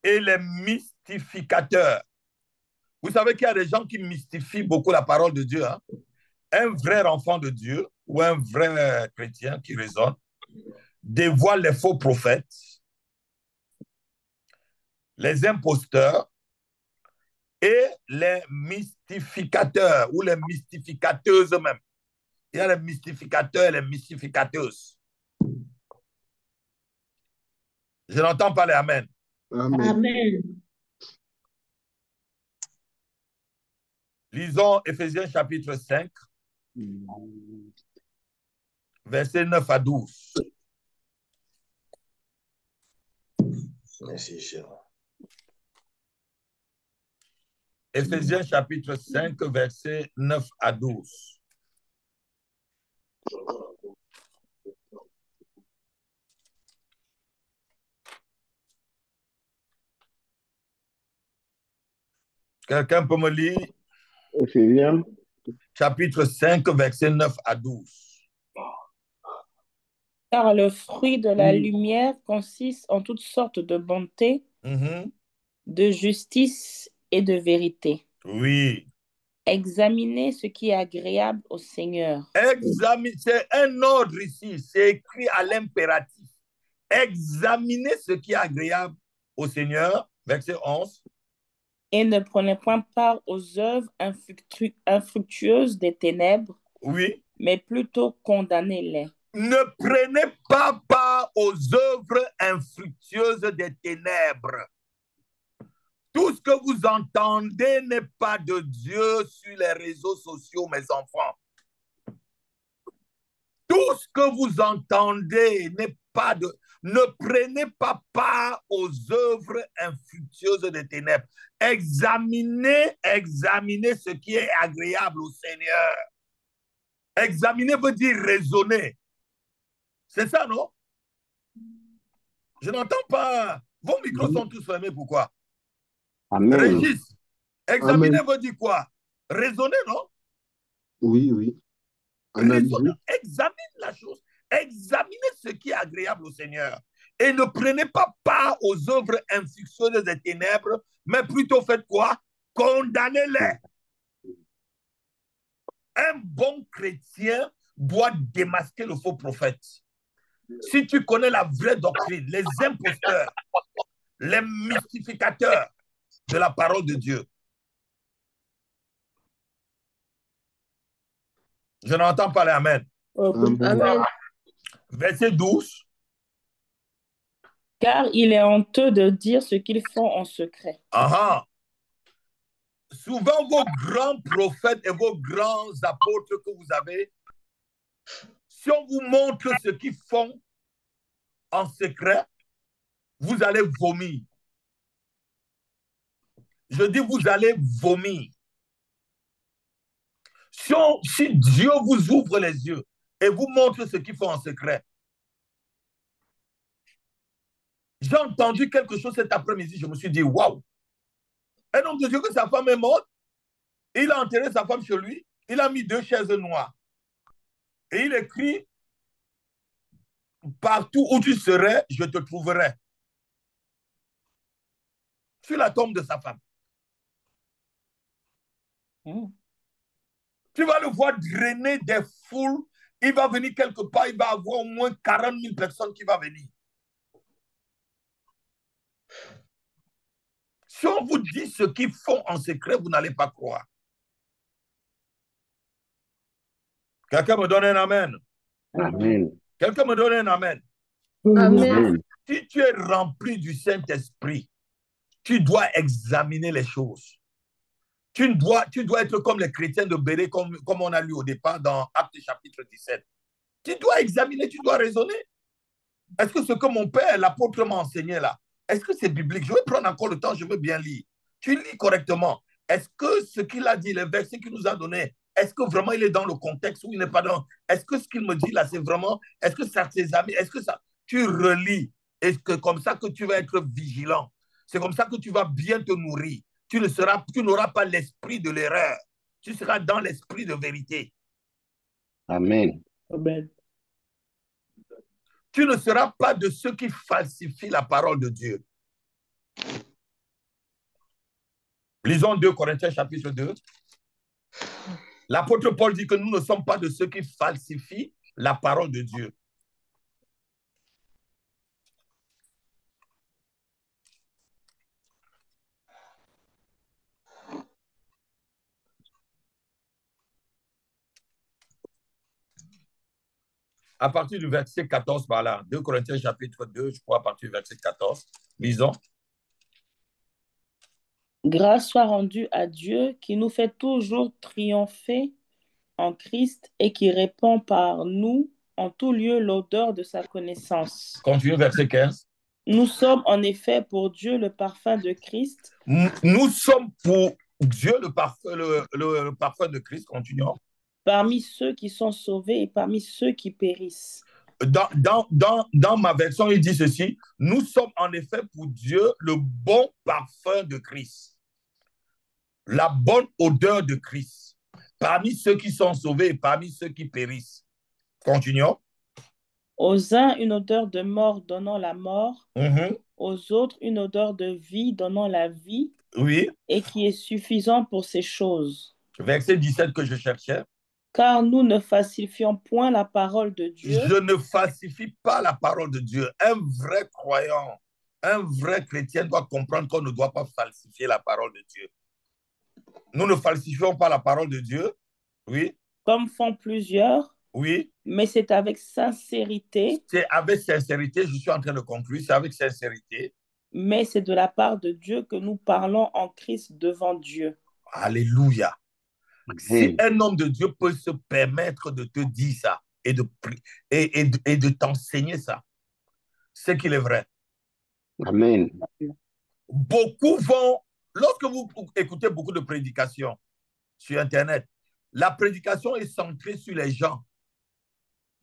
et les mystificateurs. Vous savez qu'il y a des gens qui mystifient beaucoup la parole de Dieu. Hein? Un vrai enfant de Dieu ou un vrai chrétien qui raisonne dévoile les faux prophètes, les imposteurs et les mystificateurs ou les mystificateuses même. Il y a les mystificateurs et les mystificateuses. Je n'entends pas les amen. Amen. Amen. Lisons Éphésiens chapitre 5, versets 9 à 12. Merci, cher. Éphésiens chapitre 5, versets 9 à 12. Quelqu'un peut me lire Éphésiens, chapitre 5, versets 9 à 12. Car le fruit de la lumière consiste en toutes sortes de bonté, de justice et de vérité. Oui. Examinez ce qui est agréable au Seigneur. C'est un ordre ici, c'est écrit à l'impératif. Examinez ce qui est agréable au Seigneur, verset 11. Et ne prenez point part aux œuvres infructueuses des ténèbres, Oui. mais plutôt condamnez-les. Ne prenez pas part aux œuvres infructueuses des ténèbres. Tout ce que vous entendez n'est pas de Dieu sur les réseaux sociaux, mes enfants. Tout ce que vous entendez n'est pas de... Ne prenez pas part aux œuvres infructueuses des ténèbres. Examinez ce qui est agréable au Seigneur. Examiner veut dire raisonner. C'est ça, non? Je n'entends pas. Vos micros sont tous fermés, pourquoi? Amen. Régis, examiner Amen. veut dire quoi? Raisonner, non? Oui, oui. Analyser. Raisonner, examine la chose. Examinez ce qui est agréable au Seigneur. Et ne prenez pas part aux œuvres infructueuses des ténèbres, mais plutôt faites quoi? Condamnez-les. Un bon chrétien doit démasquer le faux prophète. Si tu connais la vraie doctrine, les imposteurs, les mystificateurs de la parole de Dieu. Je n'entends pas les amen. Amen. Amen. Verset 12. Car il est honteux de dire ce qu'ils font en secret. Ah, souvent, vos grands prophètes et vos grands apôtres que vous avez, si on vous montre ce qu'ils font en secret, vous allez vomir. Je dis, vous allez vomir. Si Dieu vous ouvre les yeux et vous montre ce qu'ils font en secret, j'ai entendu quelque chose cet après-midi, je me suis dit, waouh, un homme de Dieu que sa femme est morte, il a enterré sa femme chez lui, il a mis 2 chaises noires. Et il écrit, partout où tu serais, je te trouverai. Sur la tombe de sa femme. Tu vas le voir drainer des foules. Il va venir quelque part, il va avoir au moins 40 000 personnes qui vont venir. Si on vous dit ce qu'ils font en secret, vous n'allez pas croire. Quelqu'un me donne un amen. Amen. Quelqu'un me donne un amen. Amen. Si tu es rempli du Saint-Esprit, tu dois examiner les choses. Tu dois être comme les chrétiens de Béret, comme on a lu au départ dans Actes chapitre 17. Tu dois examiner, tu dois raisonner. Est-ce que ce que mon père, l'apôtre, m'a enseigné là, est-ce que c'est biblique? Je vais prendre encore le temps, je veux bien lire. Tu lis correctement. Est-ce que ce qu'il a dit, les versets qu'il nous a donnés, est-ce que vraiment il est dans le contexte ou il n'est pas dans... Est-ce que ce qu'il me dit là, c'est vraiment... Est-ce que ça, tes amis, est-ce que ça... Tu relis. Et que comme ça que tu vas être vigilant. C'est comme ça que tu vas bien te nourrir. Tu n'auras pas l'esprit de l'erreur. Tu seras dans l'esprit de vérité. Amen. Amen. Tu ne seras pas de ceux qui falsifient la parole de Dieu. Lisons 2 Corinthiens chapitre 2. L'apôtre Paul dit que nous ne sommes pas de ceux qui falsifient la parole de Dieu. À partir du verset 14 par là, 2 Corinthiens chapitre 2, je crois à partir du verset 14, lisons. Grâce soit rendue à Dieu qui nous fait toujours triompher en Christ et qui répand par nous en tout lieu l'odeur de sa connaissance. Continue verset 15. Nous sommes en effet pour Dieu le parfum de Christ. Nous sommes pour Dieu le parfum de Christ, continuons. Parmi ceux qui sont sauvés et parmi ceux qui périssent. Dans ma version, il dit ceci, nous sommes en effet pour Dieu le bon parfum de Christ, la bonne odeur de Christ, parmi ceux qui sont sauvés et parmi ceux qui périssent. Continuons. Aux uns, une odeur de mort donnant la mort, aux autres, une odeur de vie donnant la vie, oui. Et qui est suffisant pour ces choses. Verset 17 que je cherchais. Car nous ne falsifions point la parole de Dieu. Je ne falsifie pas la parole de Dieu. Un vrai croyant, un vrai chrétien doit comprendre qu'on ne doit pas falsifier la parole de Dieu. Nous ne falsifions pas la parole de Dieu. Oui. Comme font plusieurs. Oui. Mais c'est avec sincérité. C'est avec sincérité, je suis en train de conclure, c'est avec sincérité. Mais c'est de la part de Dieu que nous parlons en Christ devant Dieu. Alléluia. Si un homme de Dieu peut se permettre de te dire ça et de t'enseigner ça, c'est qu'il est vrai. Amen. Beaucoup vont, lorsque vous écoutez beaucoup de prédications sur Internet, la prédication est centrée sur les gens.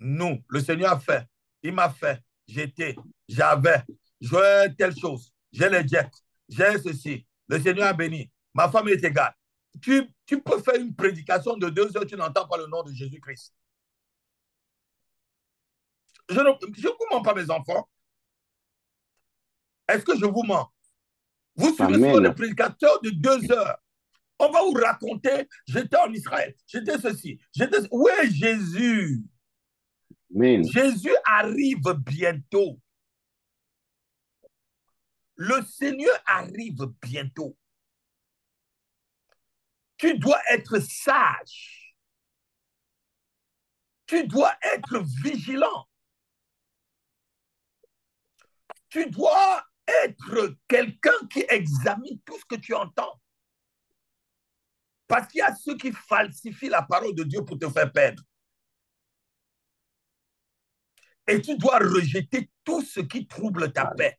Nous, le Seigneur a fait, il m'a fait, j'étais, j'avais, j'ai telle chose, j'ai les jets, j'ai ceci, le Seigneur a béni, ma femme est égale. Tu peux faire une prédication de 2 heures, tu n'entends pas le nom de Jésus-Christ. Je ne vous mens pas, mes enfants. Est-ce que je vous mens? Vous suivez souvent des prédicateurs de 2 heures. On va vous raconter, j'étais en Israël, j'étais ceci, j'étais... Où est Jésus? Amen. Jésus arrive bientôt. Le Seigneur arrive bientôt. Tu dois être sage. Tu dois être vigilant. Tu dois être quelqu'un qui examine tout ce que tu entends. Parce qu'il y a ceux qui falsifient la parole de Dieu pour te faire perdre. Et tu dois rejeter tout ce qui trouble ta paix.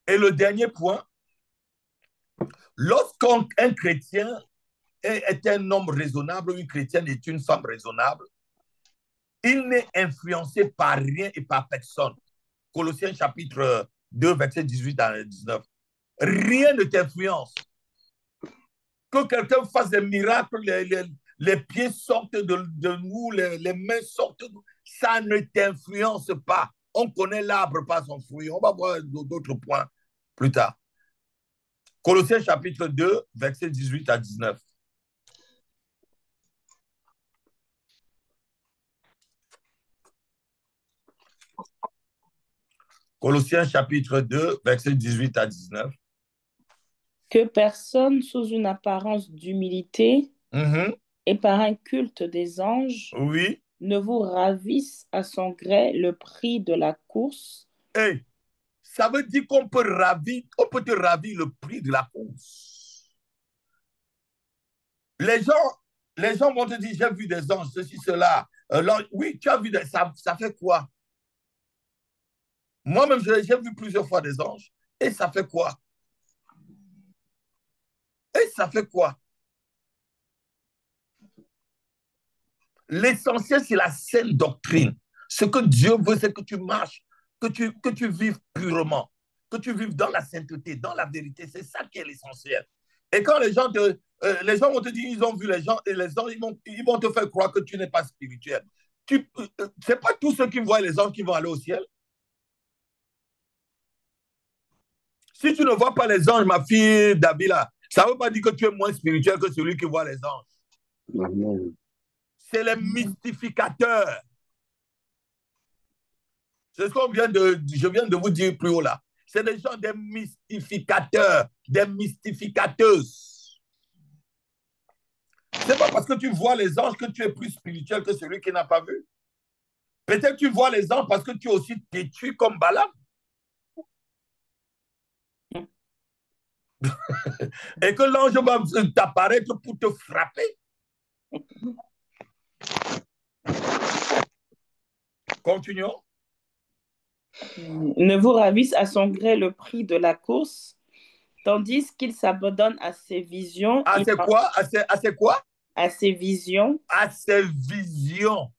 Et le dernier point, lorsqu'un chrétien est un homme raisonnable, une chrétienne est une femme raisonnable, il n'est influencé par rien et par personne. Colossiens chapitre 2, verset 18 à 19. Rien ne t'influence. Que quelqu'un fasse des miracles, les pieds sortent de nous, les mains sortent de nous, ça ne t'influence pas. On connaît l'arbre par son fruit. On va voir d'autres points plus tard. Colossiens chapitre 2, verset 18 à 19. Colossiens chapitre 2, verset 18 à 19. Que personne sous une apparence d'humilité et par un culte des anges Oui. ne vous ravisse à son gré le prix de la course. Hey, ça veut dire qu'on peut te ravir le prix de la course. Les gens vont te dire, j'ai vu des anges, ceci, cela. Oui, tu as vu, ça fait quoi? Moi-même, j'ai vu plusieurs fois des anges. Et ça fait quoi? Et ça fait quoi? L'essentiel, c'est la saine doctrine. Ce que Dieu veut, c'est que tu marches, que tu vives purement, que tu vives dans la sainteté, dans la vérité. C'est ça qui est l'essentiel. Et quand les gens vont te dire, ils ont vu les gens, et les gens, ils vont te faire croire que tu n'es pas spirituel. C'est pas tous ceux qui voient les anges qui vont aller au ciel. Si tu ne vois pas les anges, ma fille Dabila, ça ne veut pas dire que tu es moins spirituel que celui qui voit les anges. Amen. C'est les mystificateurs. C'est ce je viens de vous dire plus haut là. C'est des gens, des mystificateurs, des mystificateuses. C'est pas parce que tu vois les anges que tu es plus spirituel que celui qui n'a pas vu. Peut-être tu vois les anges parce que tu es aussi têtu comme Balaam. Et que l'ange va t'apparaître pour te frapper. Continuons. Ne vous ravisse à son gré le prix de la course, tandis qu'il s'abandonne à ses visions. À ses quoi? À ses quoi? À ses visions. À ses visions.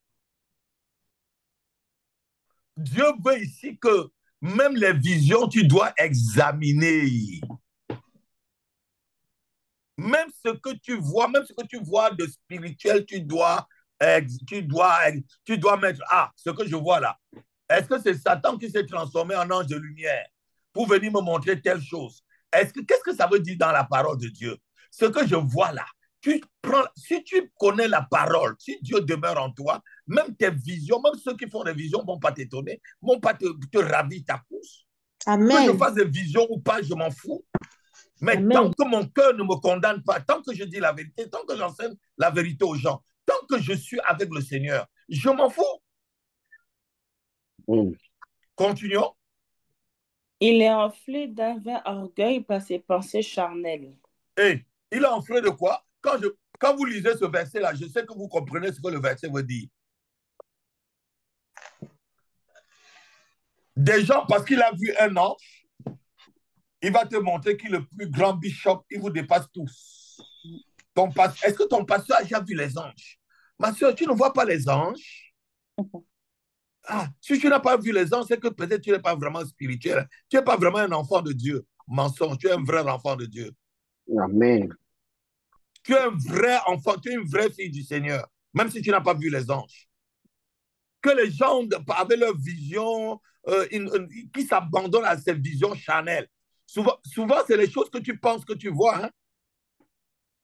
Dieu veut ici que même les visions, tu dois examiner. Même ce que tu vois de spirituel, tu dois mettre, ce que je vois là. Est-ce que c'est Satan qui s'est transformé en ange de lumière pour venir me montrer telle chose? Qu'est-ce que ça veut dire dans la parole de Dieu? Ce que je vois là, si tu connais la parole, si Dieu demeure en toi, même tes visions, même ceux qui font des visions ne vont pas t'étonner, ne vont pas te ravir ta course. Amen. Que je fasse des visions ou pas, je m'en fous. Mais Amen. tant que mon cœur ne me condamne pas, tant que je dis la vérité, tant que j'enseigne la vérité aux gens, tant que je suis avec le Seigneur, je m'en fous. Continuons. Il est enflé d'un vain orgueil par ses pensées charnelles. Et il est enflé de quoi? Quand vous lisez ce verset-là, je sais que vous comprenez ce que le verset veut dire. Des gens, parce qu'il a vu un ange, il va te montrer qu'il est le plus grand bishop, il vous dépasse tous. Est-ce que ton pasteur a déjà vu les anges? Ma soeur, tu ne vois pas les anges? Si tu n'as pas vu les anges, c'est que peut-être tu n'es pas vraiment spirituel. Tu n'es pas vraiment un enfant de Dieu. Mensonge, tu es un vrai enfant de Dieu. Amen. Tu es un vrai enfant, tu es une vraie fille du Seigneur, même si tu n'as pas vu les anges. Que les gens, avec leur vision, qui s'abandonnent à cette vision charnelle. Souvent c'est les choses que tu penses que tu vois. Hein?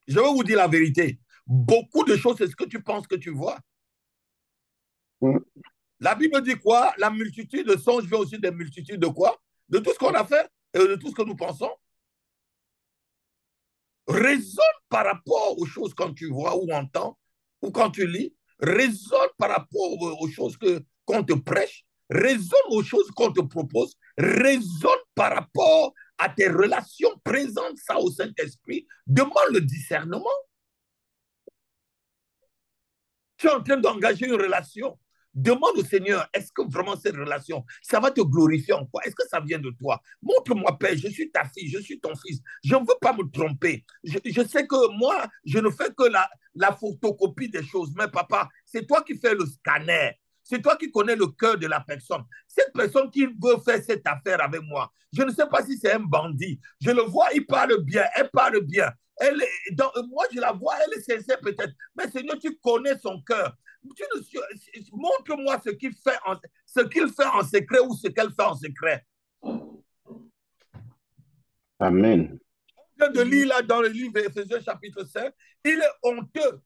Je vais vous dire la vérité. Beaucoup de choses, c'est ce que tu penses que tu vois. La Bible dit quoi? La multitude de songes vient aussi des multitudes de quoi? De tout ce qu'on a fait et de tout ce que nous pensons. Raisonne par rapport aux choses quand tu vois ou entends ou quand tu lis Raisonne par rapport aux choses qu'on te prêche. Raisonne aux choses qu'on te propose. Raisonne par rapport à tes relations. Présente ça au Saint-Esprit. Demande le discernement. Tu es en train d'engager une relation. Demande au Seigneur, est-ce que vraiment cette relation, ça va te glorifier en quoi? Est-ce que ça vient de toi? Montre-moi, Père, je suis ta fille, je suis ton fils. Je ne veux pas me tromper. Je sais que moi, je ne fais que la photocopie des choses. Mais papa, c'est toi qui fais le scanner. C'est toi qui connais le cœur de la personne. Cette personne qui veut faire cette affaire avec moi, je ne sais pas si c'est un bandit. Je le vois, il parle bien, elle parle bien. Moi, je la vois, elle est sincère peut-être. Mais Seigneur, tu connais son cœur. Montre-moi ce qu'il fait en secret ou ce qu'elle fait en secret. Amen. On vient de lire là dans le livre d'Éphésiens chapitre 5, il est honteux.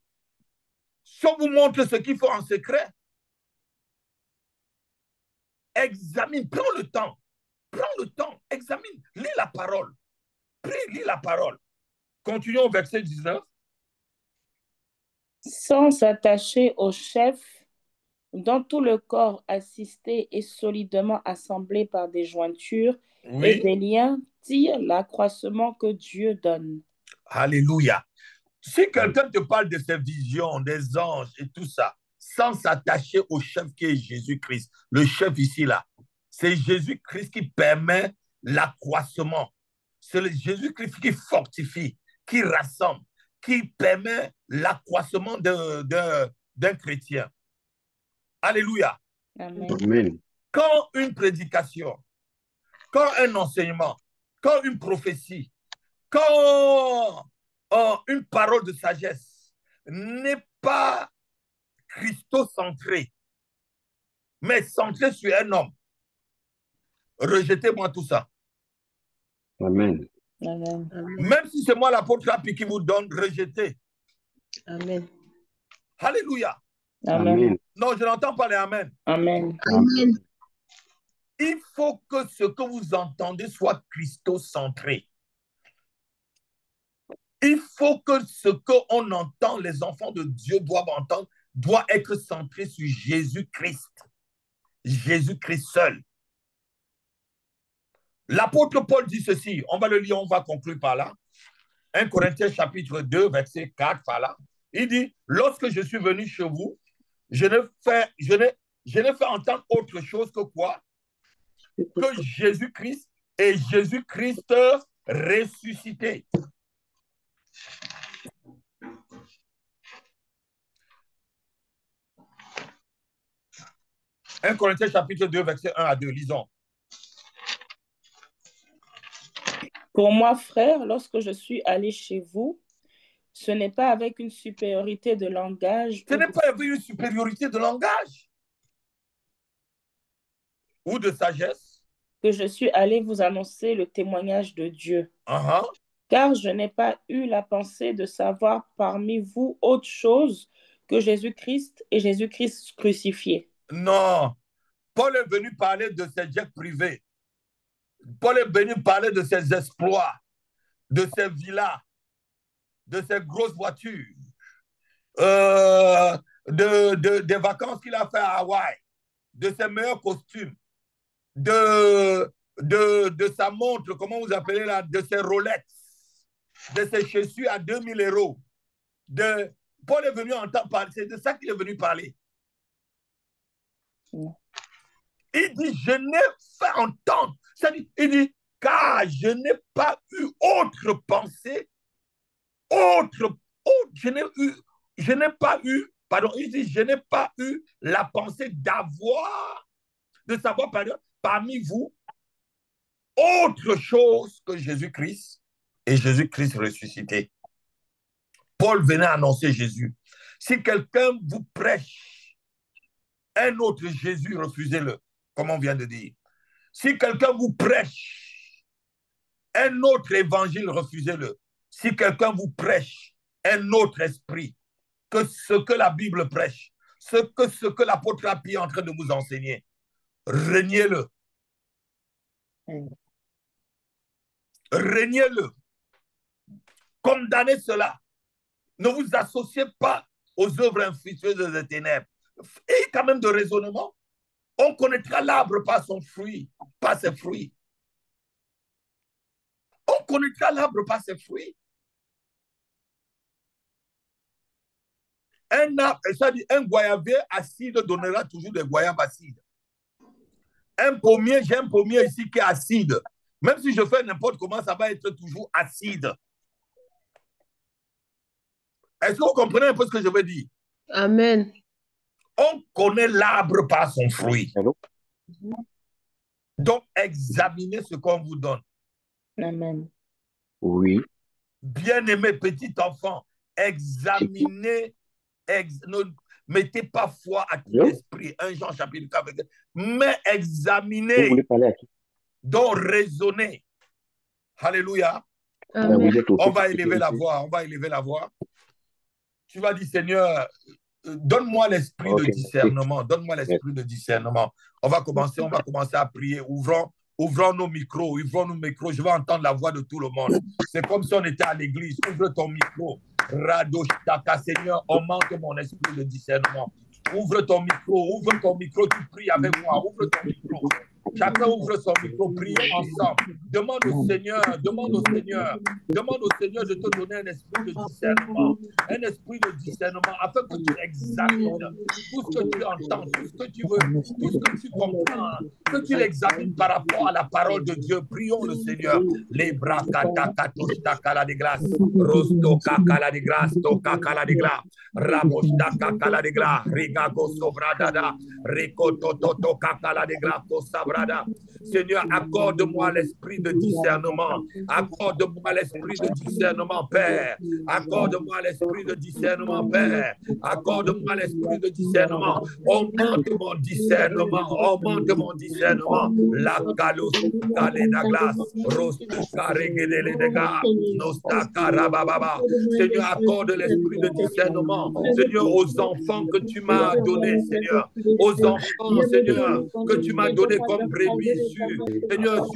Si on vous montre ce qu'il faut en secret, examine, prends le temps, examine, lis la parole. Lis la parole. Continuons au verset 19. Sans s'attacher au chef, dont tout le corps assisté et solidement assemblé par des jointures et des liens tire l'accroissement que Dieu donne. Alléluia. Si quelqu'un te parle de ses visions, des anges et tout ça, sans s'attacher au chef qui est Jésus-Christ, le chef ici, là, c'est Jésus-Christ qui permet l'accroissement. C'est Jésus-Christ qui fortifie, qui rassemble, qui permet l'accroissement d'un chrétien. Alléluia. Amen. Amen. Quand une prédication, quand un enseignement, quand une prophétie, quand une parole de sagesse n'est pas christocentrée, mais centrée sur un homme, rejetez-moi tout ça. Amen. Amen. Même si c'est moi l'apôtre Rapi qui vous donne, rejetez. Amen. Alléluia. Amen. Non, je n'entends pas les amen. Amen. Amen. Il faut que ce que vous entendez soit christocentré. Il faut que ce qu'on entend, les enfants de Dieu doivent entendre, doit être centré sur Jésus-Christ. Jésus-Christ seul. L'apôtre Paul dit ceci, on va le lire, on va conclure par là. 1 Corinthiens chapitre 2, verset 4, par là. Il dit, lorsque je suis venu chez vous, je n'ai fait entendre autre chose que quoi? Que Jésus-Christ et Jésus-Christ ressuscité. « 1 Corinthiens chapitre 2, verset 1 à 2, lisons. Pour moi, frère, lorsque je suis allé chez vous, ce n'est pas avec une supériorité de langage Ce n'est pas avec une supériorité de langage ou de sagesse que je suis allé vous annoncer le témoignage de Dieu. Car je n'ai pas eu la pensée de savoir parmi vous autre chose que Jésus-Christ et Jésus-Christ crucifié. Non. Paul est venu parler de ses jets privés. Paul est venu parler de ses exploits, de ses villas, de ses grosses voitures, des vacances qu'il a fait à Hawaï, de ses meilleurs costumes, de sa montre, comment vous appelez là, de ses Rolex, de ses chaussures à 2000 €. Paul est venu entendre parler, c'est de ça qu'il est venu parler. Il dit, je n'ai fait entendre. Il dit, car je n'ai pas eu autre pensée, je n'ai pas eu, pardon, il dit, je n'ai pas eu la pensée de savoir, pardon, parmi vous, autre chose que Jésus-Christ et Jésus-Christ ressuscité. Paul venait annoncer Jésus. Si quelqu'un vous prêche un autre Jésus, refusez-le, comme on vient de dire. Si quelqu'un vous prêche un autre évangile, refusez-le. Si quelqu'un vous prêche un autre esprit que ce que la Bible prêche, ce que l'apôtre Rapi est en train de vous enseigner, reniez-le. Reniez-le. Condamnez cela. Ne vous associez pas aux œuvres infructueuses des ténèbres. Et quand même de raisonnement. On connaîtra l'arbre par son fruit, par ses fruits. On connaîtra l'arbre par ses fruits. Un goyavier acide donnera toujours des goyabes acides. Un pommier, j'ai un pommier ici qui est acide. Même si je fais n'importe comment, ça va être toujours acide. Est-ce que vous comprenez un peu ce que je veux dire? Amen. On connaît l'arbre par son fruit. Allô? Donc, examinez ce qu'on vous donne. Amen. Oui. Bien-aimé petit enfant, examinez, ne mettez pas foi à tout esprit. 1 Jean chapitre 4, mais Vous examinez, voulez parler à qui? donc raisonnez. Alléluia. Amen. Vous êtes au On va élever la voix, on va élever la voix. Tu vas dire, Seigneur, donne-moi l'esprit de discernement, donne-moi l'esprit de discernement. On va commencer à prier. Ouvrons nos micros, je vais entendre la voix de tout le monde. C'est comme si on était à l'église. Ouvre ton micro. Radoshtaka, Seigneur, augmente mon esprit de discernement. Ouvre ton micro, tu pries avec moi. Ouvre ton micro. Chacun ouvre son micro, prions ensemble. Demande au Seigneur de te donner un esprit de discernement, afin que tu examines tout ce que tu entends, tout ce que tu veux, tout ce que tu comprends, que tu l'examines par rapport à la parole de Dieu. Prions le Seigneur. Les bras kala de grâce, rosto kakala de grâce, to kakala de grâce, rabosta kakala de grâce, rigago sobradada, ricoto toto kakala de grâce, sabra. Seigneur, accorde-moi l'esprit de discernement. Accorde-moi l'esprit de discernement, Père. Accorde-moi l'esprit de discernement, Père. Accorde-moi l'esprit de discernement. Augmente mon discernement. La calos, la glace, rostuka regedele de gars, nostaka rabababa. Seigneur, accorde l'esprit de discernement. Seigneur, aux enfants que tu m'as donnés, Seigneur. Aux enfants, Seigneur, que tu m'as donnés comme brebis, Seigneur,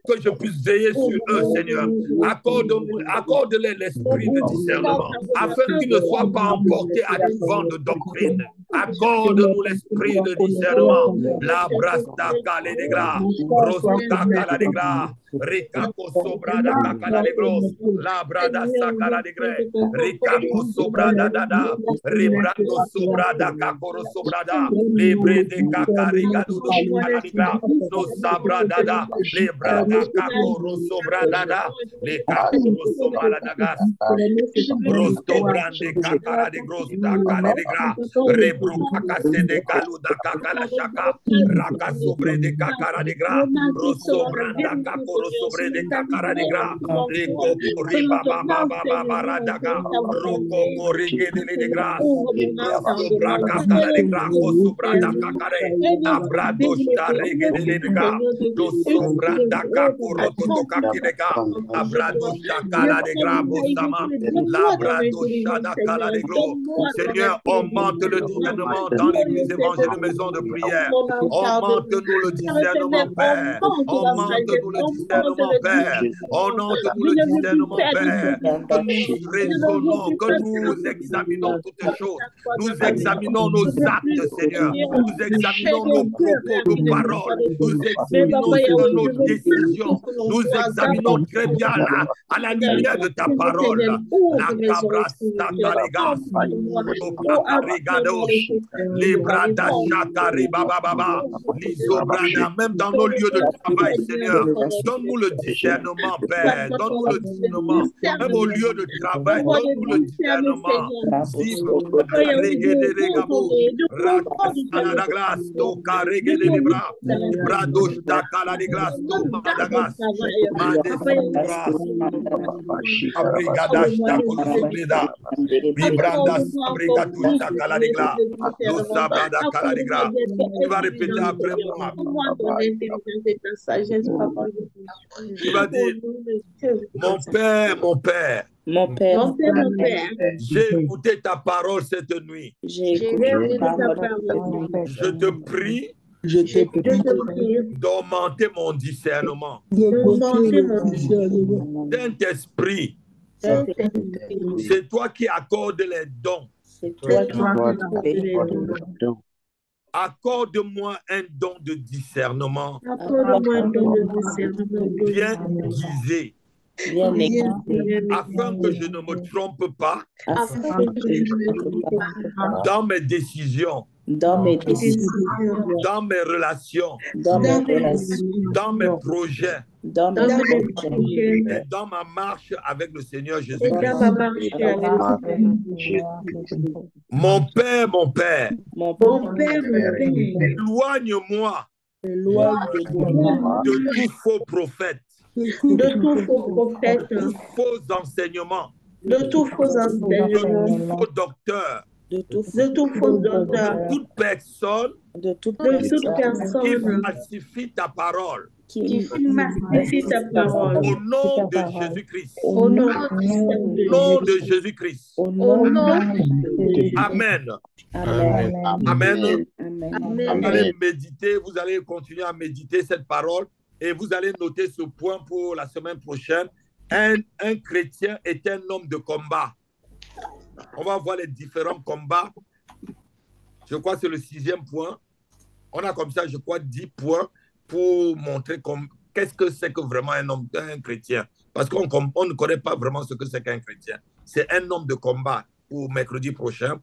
que je puisse veiller sur eux, Seigneur. Accorde-les l'esprit de discernement, afin qu'ils ne soient pas emportés à tout vent de doctrine. Accorde-nous l'esprit de discernement. La brasta kale de gras, rosta kala de gras, rikako sobrada kakala de gros, la brada sakala de gres, rikako sobrada dada, rebrando sobrada kakoro sobrada, libre de kakariga dudu kala de gras, no sabra dada, le brada kakoro sobrada dada, le kakoro sobrada dagas, rosto brande kakara de gros takale de gras, rebru kakase de kaluda kakala shaka, raka sobre de kakara de gras, rosto branda kakoro sobre de kakara de gras, le koko riba baba baba radaga, roko korige de gras, rosto bra kakala de gras, koso brada kakare, abrado starege de gras, lo sobranda kakoro toto kakirega, abrado shakala de gras, bosama, labrado shada kala de gros. Seigneur, augmente le discernement dans l'église évangile maison de prière. Augmente-nous le discernement, Père. Augmente-nous le discernement, Père. Augmente-nous le discernement, Père. Que nous raisonnons, que nous examinons toutes choses. Nous examinons nos actes, Seigneur. Nous examinons nos propos, nos paroles. Nous examinons nos décisions. Nous examinons très bien à la lumière de ta parole. La cabra sakalegas. Les brada shakari baba baba, l'isobrada, même dans nos lieux de travail, Seigneur, donne-nous le discernement, Père, donne-nous le discernement, même au lieu de travail, donne-nous le discernement. Tu vas répéter après moi. Tu vas dire, mon Père, mon Père. Mon Père, J'ai écouté ta parole cette nuit. j'ai écouté ta parole. Je te prie d'augmenter mon discernement. Saint-Esprit, c'est toi qui accordes les dons. C'est toi qui Toi, m'as tu fait. accordes le don. Accorde-moi un don de discernement Accorde-moi un don de discernement bien guisé, Bien bien aiguisé, afin que je ne me trompe pas afin afin que que je je ne ne me trompe trompe pas pas dans mes décisions, dans mes des décisions, décisions, dans mes relations, dans mes dans mes relations, dans mes projets dans mes dans mes projets projets et dans ma marche avec le Seigneur et Jésus-Christ. dans ma marche Et avec dans ma le Jésus-Christ. Mon Père, mon Mon Père, mon Père, Père, éloigne-moi éloigne de moi moi, de tout faux prophète, de tout faux prophète, tout faux enseignement, de tout faux de enseignement, tout faux docteur, de tout de tout faux de docteur, toute personne de toute de toute personne qui personne falsifie ta parole. qui massifie ta parole. Au nom de Jésus-Christ. Au nom puissant de Au nom de Jésus. Jésus-Christ. au Au nom nom de Jésus. Amen. Amen. Amen. Amen. Vous Amen. allez méditer, vous allez continuer à méditer cette parole et vous allez noter ce point pour la semaine prochaine. Un chrétien est un homme de combat. On va voir les différents combats. Je crois que c'est le 6e point. On a comme ça, je crois, 10 points pour montrer qu'est-ce que c'est que vraiment un chrétien. Parce qu'on ne connaît pas vraiment ce que c'est qu'un chrétien. C'est un homme de combat pour mercredi prochain.